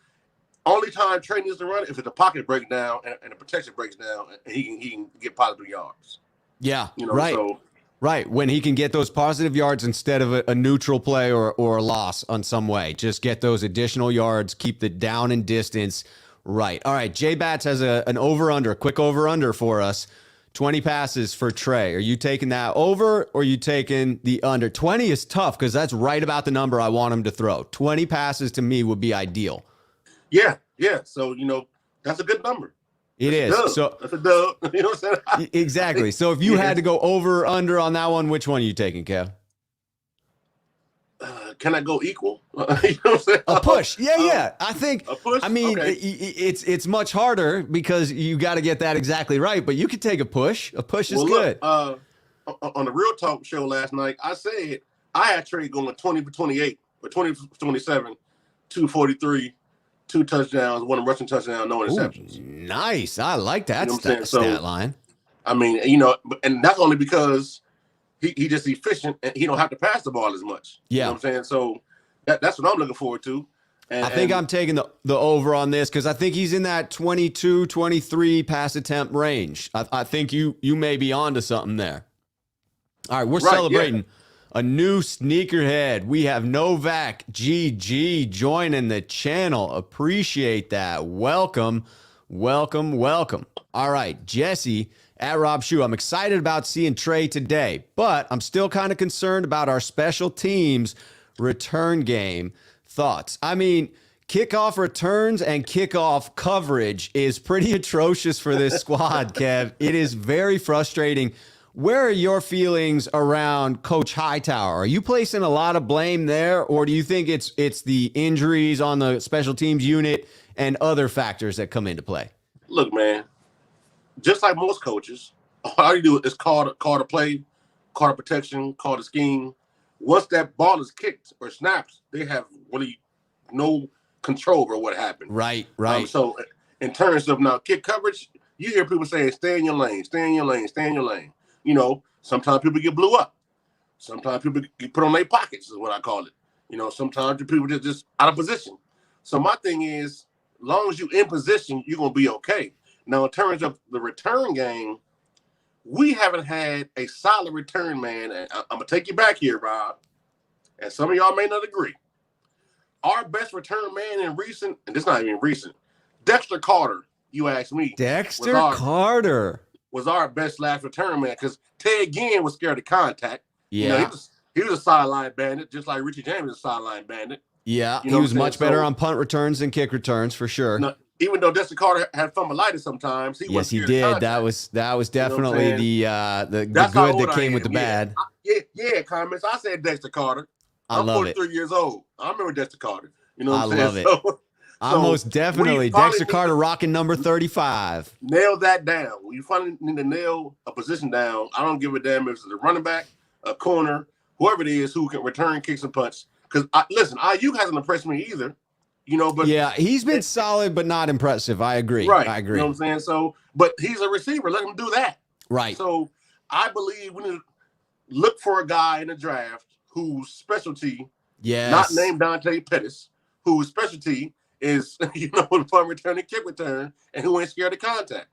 Speaker 2: only time Trey needs to run if the pocket breaks down and the protection breaks down, and he can get positive yards.
Speaker 1: Yeah,
Speaker 2: right.
Speaker 1: Right, when he can get those positive yards instead of a neutral play or a loss on some way. Just get those additional yards, keep the down and distance right. All right, J-Bats has an over-under, a quick over-under for us. 20 passes for Trey. Are you taking that over or are you taking the under? 20 is tough because that's right about the number I want him to throw. 20 passes to me would be ideal.
Speaker 2: Yeah. So, that's a good number.
Speaker 1: It is. So
Speaker 2: that's a dub. You know what I'm saying?
Speaker 1: Exactly. So if you had to go over or under on that one, which one are you taking, Kev?
Speaker 2: Can I go equal? You know what I'm saying?
Speaker 1: A push. Yeah. I think,
Speaker 2: a push?
Speaker 1: I mean,
Speaker 2: okay.
Speaker 1: it's much harder because you got to get that exactly right, but you could take a push. A push is good.
Speaker 2: Look, on the Real Talk show last night, I said I had Trey going 20 for 28, or 20 for 27, 243, 2 touchdowns, 1 rushing touchdown, no interceptions.
Speaker 1: Ooh, nice. I like that stat line.
Speaker 2: I mean, and that's only because he just efficient and he don't have to pass the ball as much.
Speaker 1: Yeah.
Speaker 2: You know what I'm saying? So that's what I'm looking forward to. And,
Speaker 1: I think I'm taking the over on this because I think he's in that 22, 23 pass attempt range. I think you may be onto something there. All right, we're celebrating a new sneakerhead. We have Novak GG joining the channel. Appreciate that. Welcome. All right, Jesse at Rob Schuh. I'm excited about seeing Trey today, but I'm still kind of concerned about our special teams return game. Thoughts? I mean, kickoff returns and kickoff coverage is pretty atrocious for this squad, Kev. It is very frustrating. Where are your feelings around Coach Hightower? Are you placing a lot of blame there, or do you think it's the injuries on the special teams unit and other factors that come into play?
Speaker 2: Look, man, just like most coaches, all you do is call the play, call the protection, call the scheme. Once that ball is kicked or snaps, they have really no control over what happened.
Speaker 1: Right.
Speaker 2: So in terms of now kick coverage, you hear people saying, stay in your lane, stay in your lane, stay in your lane. You know, sometimes people get blew up. Sometimes people get put on their pockets is what I call it. You know, sometimes people just out of position. So my thing is, as long as you're in position, you're going to be okay. Now, in terms of the return game, we haven't had a solid return man. And I'm going to take you back here, Rob. And some of y'all may not agree. Our best return man in recent, and this is not even recent, Dexter Carter, you asked me.
Speaker 1: Dexter Carter
Speaker 2: was our best last return man because Ted Ginn was scared of contact.
Speaker 1: Yeah.
Speaker 2: You know, he was a sideline bandit, just like Richie James is a sideline bandit.
Speaker 1: Yeah,
Speaker 2: you know
Speaker 1: he was much better on punt returns than kick returns for sure.
Speaker 2: You know, even though Dexter Carter had fumbleitis sometimes, he
Speaker 1: did. That was definitely the good that came with the bad.
Speaker 2: Comments. I said Dexter Carter.
Speaker 1: I'm
Speaker 2: 43 years old. I remember Dexter Carter. You know what I'm saying?
Speaker 1: Love it. I'm most definitely Dexter Carter rocking number 35.
Speaker 2: Nail that down. When you finally need to nail a position down, I don't give a damn if it's a running back, a corner, whoever it is who can return kicks and punts. Because, listen, IU hasn't impressed me either. You know, but
Speaker 1: yeah, he's been solid, but not impressive. I agree.
Speaker 2: Right.
Speaker 1: I agree.
Speaker 2: You know what I'm saying? So, but he's a receiver. Let him do that.
Speaker 1: Right.
Speaker 2: So I believe we need to look for a guy in the draft whose specialty, not named Dante Pettis, whose specialty is, punt return and kick return, and who ain't scared of contact.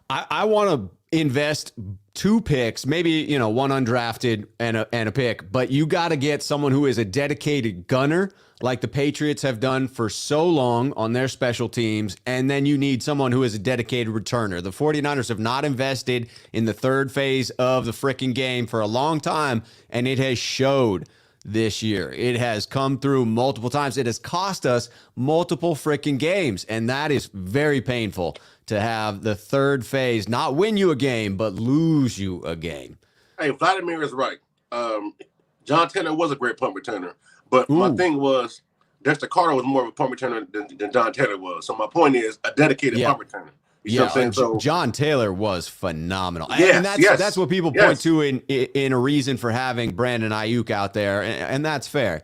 Speaker 1: I want to invest 2 picks, maybe, one undrafted and a pick, but you got to get someone who is a dedicated gunner like the Patriots have done for so long on their special teams, and then you need someone who is a dedicated returner. The 49ers have not invested in the third phase of the freaking game for a long time, and it has showed this year. It has come through multiple times. It has cost us multiple freaking games, and that is very painful to have the third phase not win you a game, but lose you a game.
Speaker 2: Hey, Vladimir is right. John Taylor was a great punt returner, but my thing was Dexter Carter was more of a punt returner than John Taylor was. So my point is a dedicated punt returner. You know what I'm saying? So
Speaker 1: John Taylor was phenomenal.
Speaker 2: Yes,
Speaker 1: and that's what people point to in a reason for having Brandon Ayuk out there, and that's fair.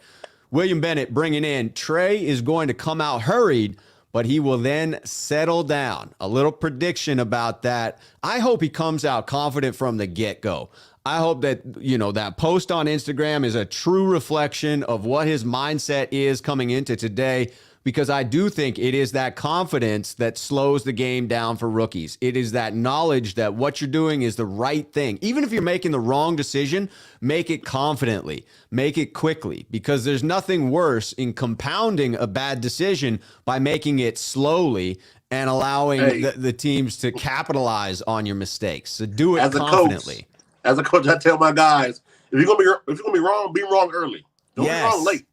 Speaker 1: William Bennett bringing in Trey is going to come out hurried, but he will then settle down. A little prediction about that. I hope he comes out confident from the get-go. I hope that, that post on Instagram is a true reflection of what his mindset is coming into today, because I do think it is that confidence that slows the game down for rookies. It is that knowledge that what you're doing is the right thing. Even if you're making the wrong decision, make it confidently, make it quickly, because there's nothing worse in compounding a bad decision by making it slowly and allowing the teams to capitalize on your mistakes. So do it confidently.
Speaker 2: As a coach, I tell my guys, if you're gonna be wrong, be wrong early. Don't be wrong late.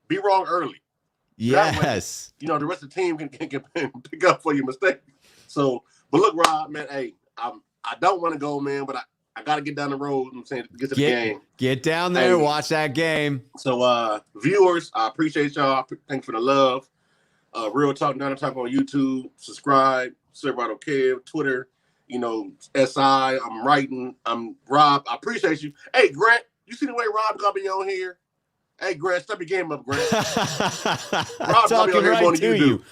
Speaker 2: Be wrong early.
Speaker 1: Yes.
Speaker 2: Way, the rest of the team can pick up for your mistake. So, but look, Rob, man, hey, I don't want to go, man, but I got to get down the road. I'm saying, get to the game.
Speaker 1: Get down there, watch that game.
Speaker 2: So, viewers, I appreciate y'all. Thanks for the love. Real Talk, Down Talk on YouTube. Subscribe. Silverado Kev, Twitter. SI. I'm writing. I'm Rob. I appreciate you. Hey, Grant, you see the way Rob got me on here? Hey, Grant, step your game up, Grant. Rob
Speaker 1: talking right to you.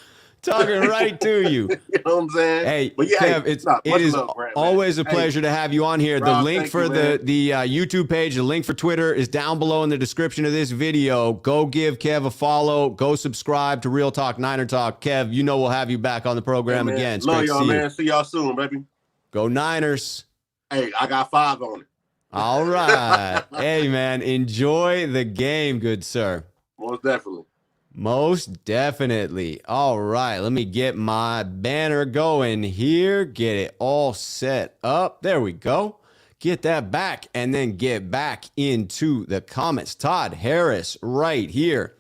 Speaker 1: Talking right to you.
Speaker 2: You know what I'm saying?
Speaker 1: Hey,
Speaker 2: but
Speaker 1: Kev, it is always a pleasure to have you on here.
Speaker 2: Rob,
Speaker 1: the link for the YouTube page, the link for Twitter is down below in the description of this video. Go give Kev a follow. Go subscribe to Real Talk Niner Talk. Kev, we'll have you back on the program again. It's
Speaker 2: love
Speaker 1: great
Speaker 2: y'all,
Speaker 1: to see
Speaker 2: man.
Speaker 1: you.
Speaker 2: See y'all soon, baby.
Speaker 1: Go Niners.
Speaker 2: Hey, I got 5 on it.
Speaker 1: All right. Hey, man, enjoy the game, good sir.
Speaker 2: Most definitely.
Speaker 1: Most definitely. All right. Let me get my banner going here. Get it all set up. There we go. Get that back and then get back into the comments. Todd Harris right here.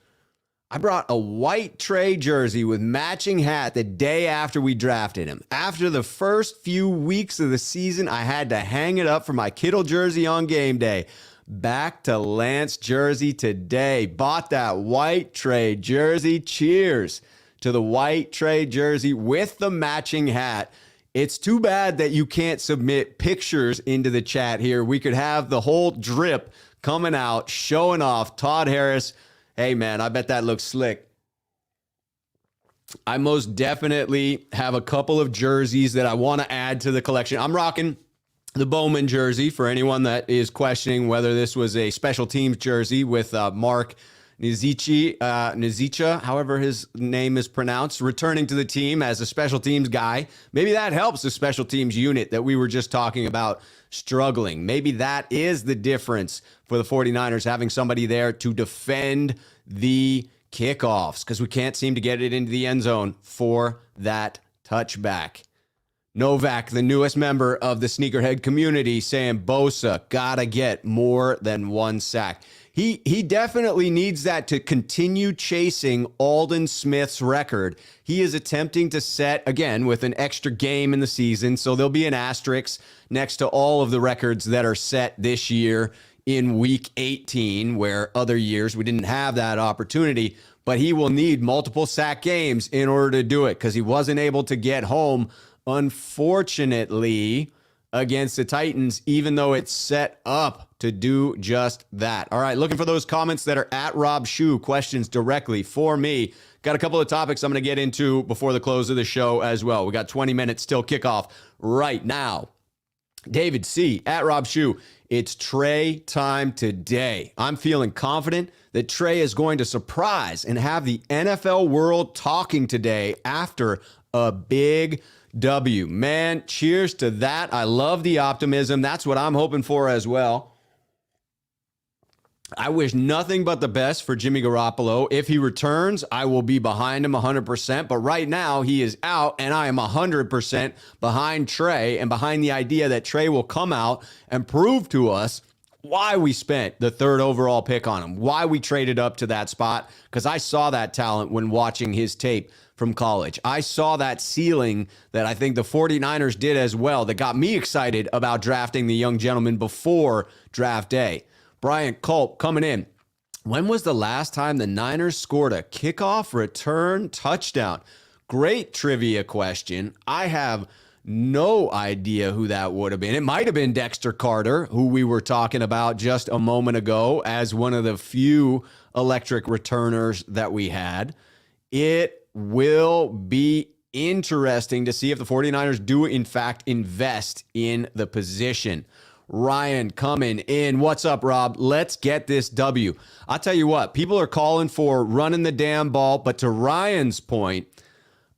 Speaker 1: I brought a white Trey jersey with matching hat the day after we drafted him. After the first few weeks of the season, I had to hang it up for my Kittle jersey on game day. Back to Lance jersey today. Bought that white Trey jersey. Cheers to the white Trey jersey with the matching hat. It's too bad that you can't submit pictures into the chat here. We could have the whole drip coming out, showing off Todd Harris. Hey, man, I bet that looks slick. I most definitely have a couple of jerseys that I want to add to the collection. I'm rocking the Bowman jersey for anyone that is questioning whether this was a special teams jersey with Mark Nizicha, however his name is pronounced, returning to the team as a special teams guy. Maybe that helps the special teams unit that we were just talking about struggling. Maybe that is the difference for the 49ers, having somebody there to defend the kickoffs, because we can't seem to get it into the end zone for that touchback. Novak, the newest member of the sneakerhead community, saying Bosa gotta get more than one sack. He definitely needs that to continue chasing Aldon Smith's record. He is attempting to set, again, with an extra game in the season, so there'll be an asterisk next to all of the records that are set this year in week 18, where other years we didn't have that opportunity. But he will need multiple sack games in order to do it, because he wasn't able to get home, unfortunately, against the Titans, even though it's set up to do just that. All right, looking for those comments that are at Rob Schuh, questions directly for me. Got a couple of topics I'm going to get into before the close of the show as well. We got 20 minutes till kickoff right now. David C. at Rob Schuh. It's Trey time today. I'm feeling confident that Trey is going to surprise and have the NFL world talking today after a big W. Man, cheers to that. I love the optimism. That's what I'm hoping for as well. I wish nothing but the best for Jimmy Garoppolo. If he returns, I will be behind him 100%. But right now, he is out, and I am 100% behind Trey and behind the idea that Trey will come out and prove to us why we spent the third overall pick on him, why we traded up to that spot, because I saw that talent when watching his tape from college. I saw that ceiling that I think the 49ers did as well that got me excited about drafting the young gentleman before draft day. Brian Culp coming in. When was the last time the Niners scored a kickoff return touchdown? Great trivia question. I have no idea who that would have been. It might have been Dexter Carter, who we were talking about just a moment ago as one of the few electric returners that we had. It will be interesting to see if the 49ers do, in fact, invest in the position. Ryan coming in. What's up, Rob? Let's get this W. I'll tell you what, people are calling for running the damn ball, but to Ryan's point,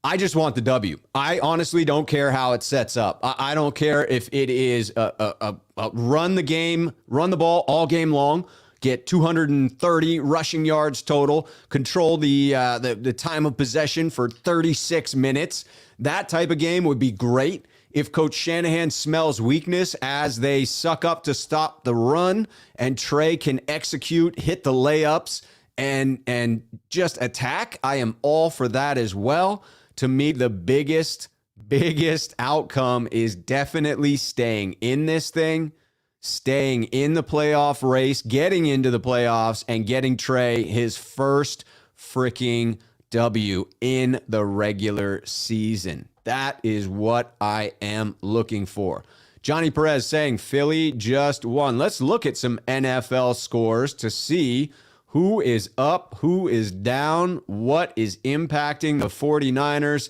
Speaker 1: I just want the W. I honestly don't care how it sets up. I don't care if it is a run the game, run the ball all game long, get 230 rushing yards total, control the time of possession for 36 minutes. That type of game would be great. If Coach Shanahan smells weakness as they suck up to stop the run and Trey can execute, hit the layups, and just attack, I am all for that as well. To me, the biggest outcome is definitely staying in this thing, staying in the playoff race, getting into the playoffs, and getting Trey his first freaking W in the regular season. That is what I am looking for. Johnny Perez saying Philly just won. Let's look at some NFL scores to see who is up, who is down, what is impacting the 49ers.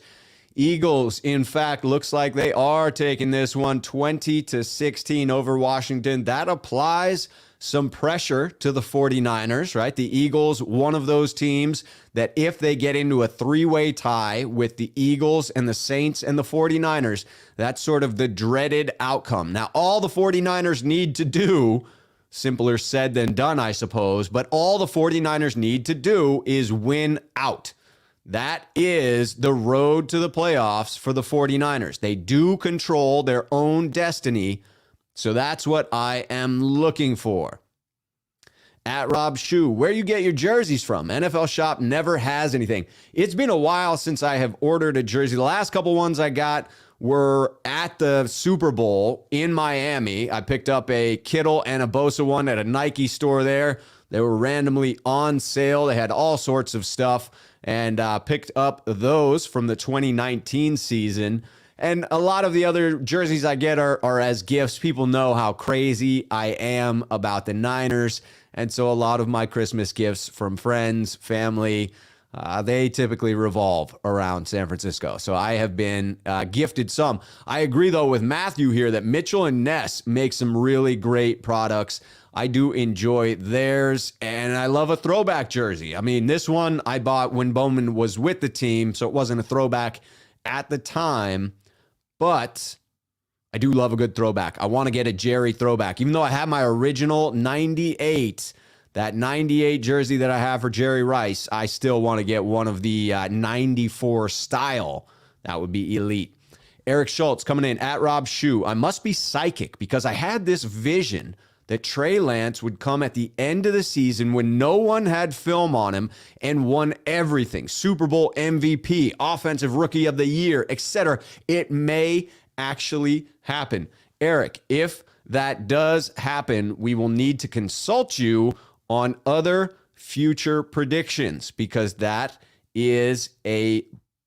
Speaker 1: Eagles, in fact, looks like they are taking this one 20-16 over Washington. That applies some pressure to the 49ers, right? The Eagles, one of those teams that if they get into a three-way tie with the Eagles and the Saints and the 49ers, that's sort of the dreaded outcome. Now, all the 49ers need to do, simpler said than done, I suppose, but all the 49ers need to do is win out. That is the road to the playoffs for the 49ers. They do control their own destiny. So that's what I am looking for. At Rob Schuh, where you get your jerseys from? NFL Shop never has anything. It's been a while since I have ordered a jersey. The last couple ones I got were at the Super Bowl in Miami. I picked up a Kittle and a Bosa one at a Nike store there. They were randomly on sale. They had all sorts of stuff, and picked up those from the 2019 season. And a lot of the other jerseys I get are as gifts. People know how crazy I am about the Niners. And so a lot of my Christmas gifts from friends, family, They typically revolve around San Francisco. So I have been gifted some. I agree, though, with Matthew here that Mitchell and Ness make some really great products. I do enjoy theirs, and I love a throwback jersey. I mean, this one I bought when Bowman was with the team, so it wasn't a throwback at the time, but I do love a good throwback. I want to get a Jerry throwback, even though I have my original 98. That 98 jersey that I have for Jerry Rice, I still want to get one of the 94 style. That would be elite. Eric Schultz coming in at Rob Schuh. I must be psychic because I had this vision that Trey Lance would come at the end of the season when no one had film on him and won everything. Super Bowl MVP, Offensive Rookie of the Year, etc. It may actually happen. Eric, if that does happen, we will need to consult you on other future predictions because that is a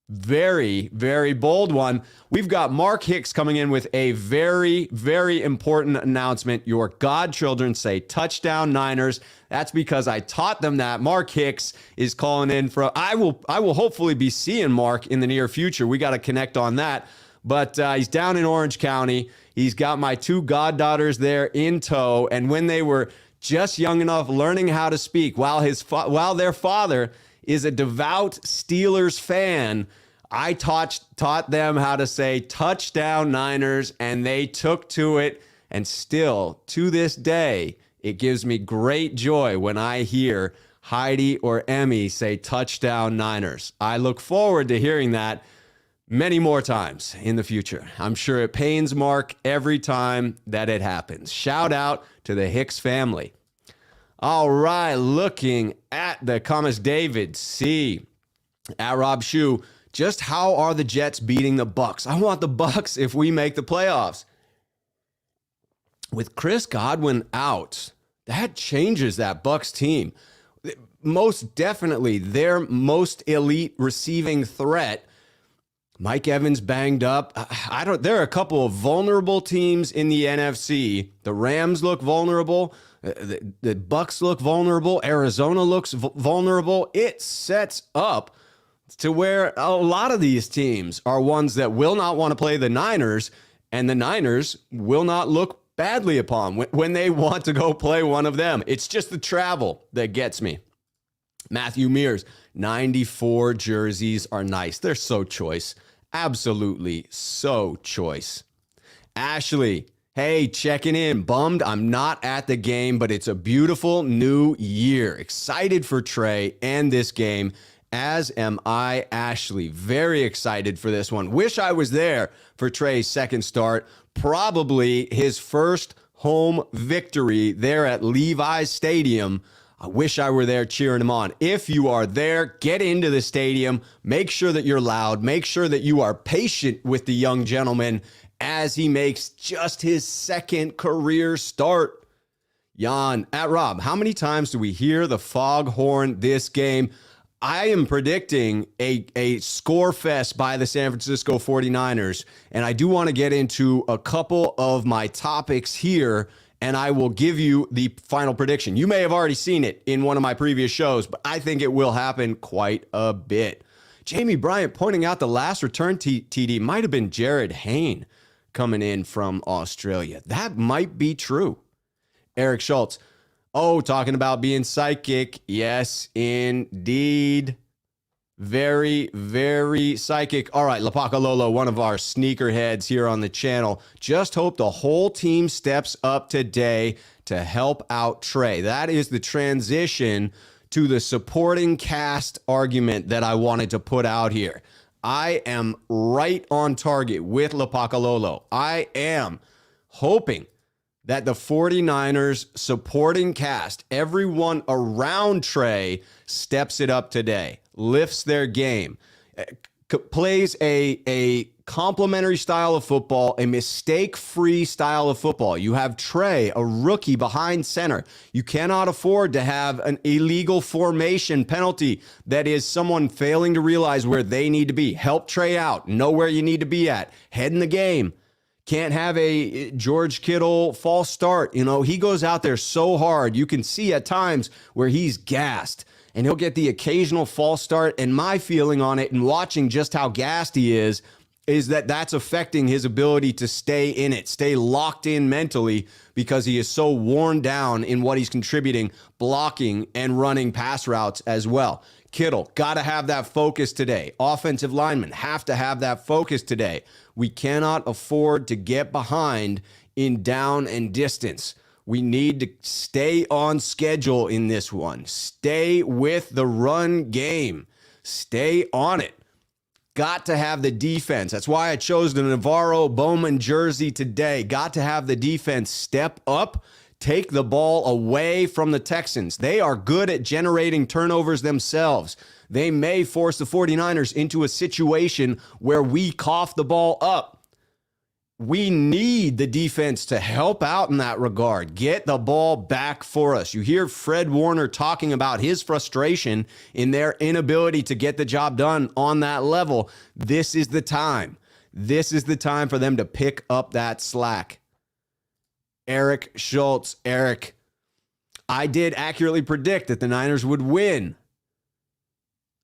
Speaker 1: very, very bold one. We've got Mark Hicks coming in with a very, very important announcement. Your godchildren say touchdown Niners. That's because I taught them that. Mark Hicks is calling in from, I will hopefully be seeing Mark in the near future. We got to connect on that. But he's down in Orange County. He's got my two goddaughters there in tow. And when they were just young enough, learning how to speak, while their father is a devout Steelers fan, I taught them how to say touchdown Niners, and they took to it. And still, to this day, it gives me great joy when I hear Heidi or Emmy say touchdown Niners. I look forward to hearing that many more times in the future. I'm sure it pains Mark every time that it happens. Shout out to the Hicks family. All right, looking at the comments, David C. at Rob Schuh. Just how are the Jets beating the Bucs? I want the Bucs if we make the playoffs. With Chris Godwin out, that changes that Bucs team. Most definitely their most elite receiving threat. Mike Evans banged up. There are a couple of vulnerable teams in the NFC. The Rams look vulnerable. The Bucs look vulnerable. Arizona looks vulnerable. It sets up to where a lot of these teams are ones that will not want to play the Niners, and the Niners will not look badly upon when they want to go play one of them. It's just the travel that gets me. Matthew Mears, 94 jerseys are nice. They're so choice. Absolutely so choice. Ashley, hey, checking in. Bummed I'm not at the game, but it's a beautiful new year. Excited for Trey and this game, as am I, Ashley. Very excited for this one. Wish I was there for Trey's second start. Probably his first home victory there at Levi Stadium. I wish I were there cheering him on. If you are there, get into the stadium. Make sure that you're loud. Make sure that you are patient with the young gentleman as he makes just his second career start. Jan, at Rob, how many times do we hear the foghorn this game? I am predicting a score fest by the San Francisco 49ers, and I do want to get into a couple of my topics here, and I will give you the final prediction. You may have already seen it in one of my previous shows, but I think it will happen quite a bit. Jamie Bryant pointing out the last return TD might have been Jared Hayne coming in from Australia. That might be true. Eric Schultz. Oh, talking about being psychic. Yes, indeed. Very, very psychic. All right, Lapacalolo, one of our sneakerheads here on the channel. Just hope the whole team steps up today to help out Trey. That is the transition to the supporting cast argument that I wanted to put out here. I am right on target with Lapacalolo. I am hoping that the 49ers supporting cast, everyone around Trey, steps it up today, lifts their game, plays a complementary style of football, a mistake-free style of football. You have Trey, a rookie behind center. You cannot afford to have an illegal formation penalty that is someone failing to realize where they need to be. Help Trey out. Know where you need to be at. Head in the game. Can't have a George Kittle false start. You know, he goes out there so hard. You can see at times where he's gassed. and he'll get the occasional false start. And my feeling on it and watching just how gassed he is that that's affecting his ability to stay in it, stay locked in mentally, because he is so worn down in what he's contributing, blocking and running pass routes as well. Kittle, got to have that focus today. Offensive linemen have to have that focus today. We cannot afford to get behind in down and distance. We need to stay on schedule in this one. Stay with the run game. Stay on it. Got to have the defense. That's why I chose the Navarro Bowman jersey today. Got to have the defense step up, take the ball away from the Texans. They are good at generating turnovers themselves. They may force the 49ers into a situation where we cough the ball up. We need the defense to help out in that regard. Get the ball back for us. You hear Fred Warner talking about his frustration in their inability to get the job done on that level. This is the time. This is the time for them to pick up that slack. Eric Schultz. Eric, I did accurately predict that the Niners would win.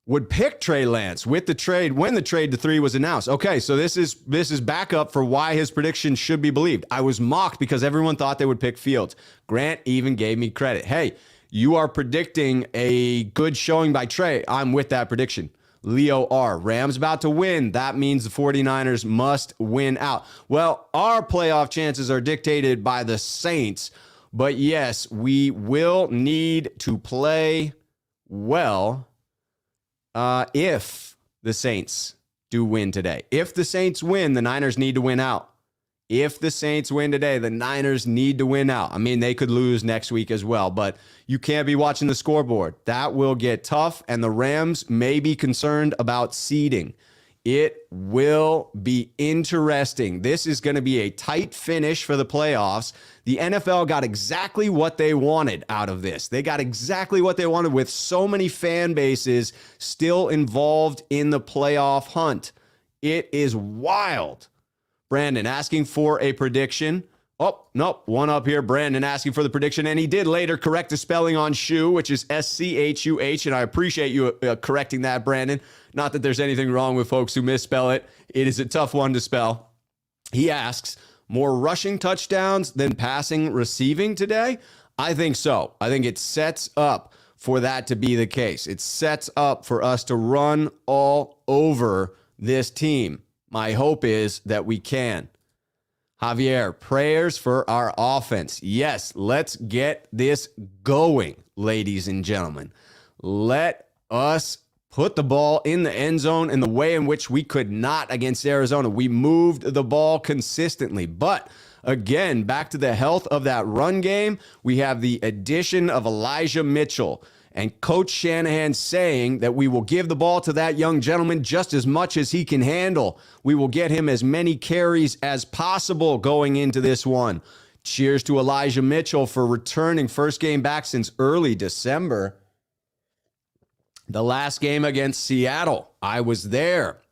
Speaker 1: Would pick Trey Lance with the trade when the trade to 3 was announced. Okay, so this is backup for why his prediction should be believed. I was mocked because everyone thought they would pick Fields. Grant even gave me credit. Hey, you are predicting a good showing by Trey. I'm with that prediction. Leo R. Rams about to win. That means the 49ers must win out. Well, our playoff chances are dictated by the Saints. But yes, we will need to play well if the Saints do win today. If the Saints win, the Niners need to win out. If the Saints win today, the Niners need to win out. I mean, they could lose next week as well, but you can't be watching the scoreboard. That will get tough, and the Rams may be concerned about seeding. It will be interesting. This is going to be a tight finish for the playoffs. The NFL got exactly what they wanted out of this. They got exactly what they wanted with so many fan bases still involved in the playoff hunt. It is wild. Brandon asking for a prediction. Oh, nope. One up here. Brandon asking for the prediction, and he did later correct the spelling on Schuh, which is Schuh, and I appreciate you correcting that, Brandon. Not that there's anything wrong with folks who misspell it. It is a tough one to spell. He asks, more rushing touchdowns than passing receiving today? I think so. I think it sets up for that to be the case. It sets up for us to run all over this team. My hope is that we can. Javier, prayers for our offense. Yes, let's get this going, ladies and gentlemen. Let us put the ball in the end zone in the way in which we could not against Arizona. We moved the ball consistently. But again, back to the health of that run game, we have the addition of Elijah Mitchell. And Coach Shanahan saying that we will give the ball to that young gentleman just as much as he can handle. We will get him as many carries as possible going into this one. Cheers to Elijah Mitchell for returning, first game back since early December. The last game against Seattle, I was there.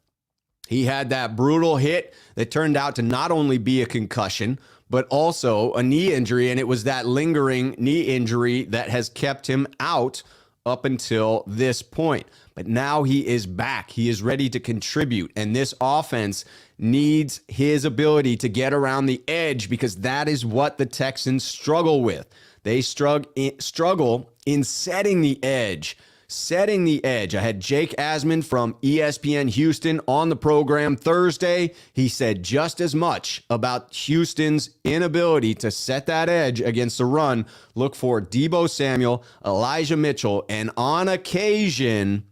Speaker 1: He had that brutal hit that turned out to not only be a concussion, but also a knee injury, and it was that lingering knee injury that has kept him out up until this point. But now he is back. He is ready to contribute, and this offense needs his ability to get around the edge because that is what the Texans struggle with. They struggle in setting the edge. Setting the edge. I had Jake Asman from ESPN Houston on the program Thursday. He said just as much about Houston's inability to set that edge against the run. Look for Deebo Samuel, Elijah Mitchell, and on occasion,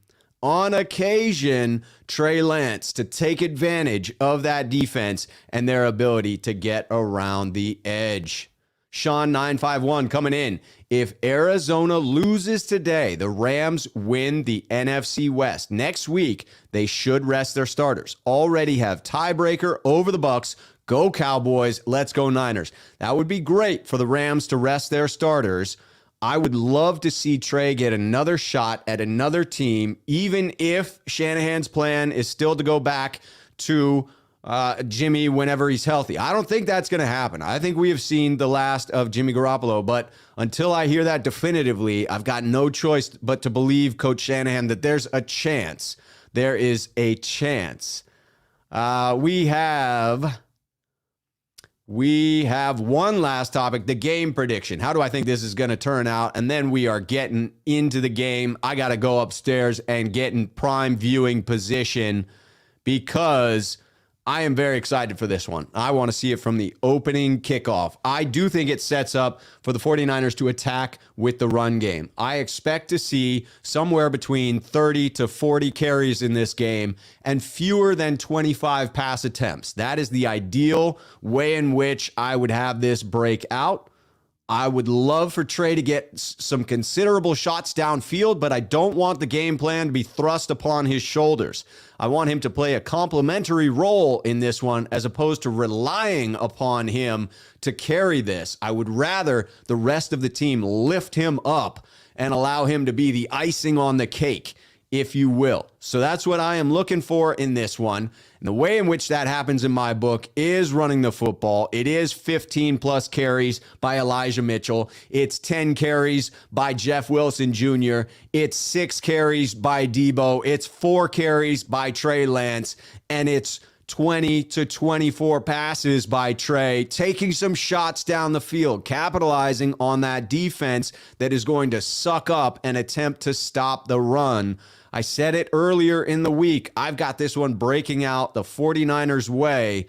Speaker 1: Trey Lance to take advantage of that defense and their ability to get around the edge. Sean 951 coming in. If Arizona loses today, the Rams win the NFC West. Next week, they should rest their starters. Already have tiebreaker over the Bucs. Go Cowboys. Let's go Niners. That would be great for the Rams to rest their starters. I would love to see Trey get another shot at another team, even if Shanahan's plan is still to go back to Jimmy whenever he's healthy. I don't think that's going to happen. I think we have seen the last of Jimmy Garoppolo, but until I hear that definitively, I've got no choice but to believe Coach Shanahan that there's a chance. There is a chance. We have one last topic, the game prediction. How do I think this is going to turn out? And then we are getting into the game. I got to go upstairs and get in prime viewing position because I am very excited for this one. I want to see it from the opening kickoff. I do think it sets up for the 49ers to attack with the run game. I expect to see somewhere between 30 to 40 carries in this game and fewer than 25 pass attempts. That is the ideal way in which I would have this break out. I would love for Trey to get some considerable shots downfield, but I don't want the game plan to be thrust upon his shoulders. I want him to play a complementary role in this one as opposed to relying upon him to carry this. I would rather the rest of the team lift him up and allow him to be the icing on the cake, if you will. So that's what I am looking for in this one. And the way in which that happens in my book is running the football. It is 15 plus carries by Elijah Mitchell. It's 10 carries by Jeff Wilson Jr. It's 6 carries by Debo. It's 4 carries by Trey Lance. And it's 20 to 24 passes by Trey, taking some shots down the field, capitalizing on that defense that is going to suck up and attempt to stop the run. I said it earlier in the week. I've got this one breaking out the 49ers way,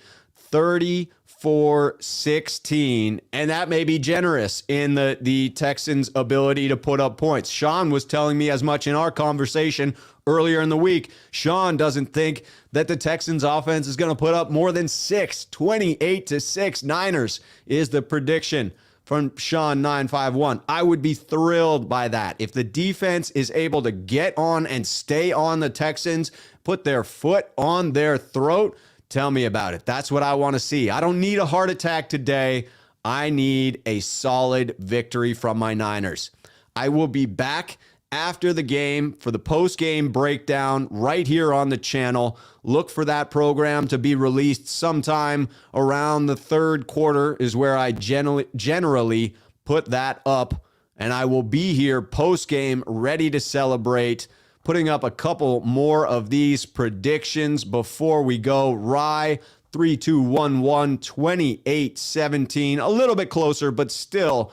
Speaker 1: 34-16, and that may be generous in the Texans' ability to put up points. Sean was telling me as much in our conversation earlier in the week. Sean doesn't think that the Texans' offense is going to put up more than 6, 28-6. Niners is the prediction from Sean 951. I would be thrilled by that. If the defense is able to get on and stay on the Texans, put their foot on their throat, tell me about it. That's what I want to see. I don't need a heart attack today. I need a solid victory from my Niners. I will be back after the game for the post-game breakdown right here on the channel. Look for that program to be released sometime around the third quarter is where I generally put that up. And I will be here post-game ready to celebrate, putting up a couple more of these predictions before we go. Rye 3-2-1-1, 28-17, a little bit closer, but still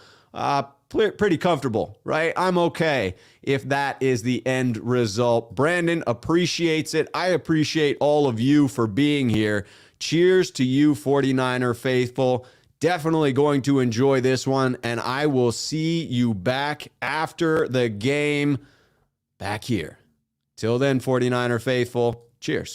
Speaker 1: pretty comfortable, right? I'm okay if that is the end result. Brandon appreciates it. I appreciate all of you for being here. Cheers to you, 49er faithful. Definitely going to enjoy this one, and I will see you back after the game back here. Till then, 49er faithful, cheers.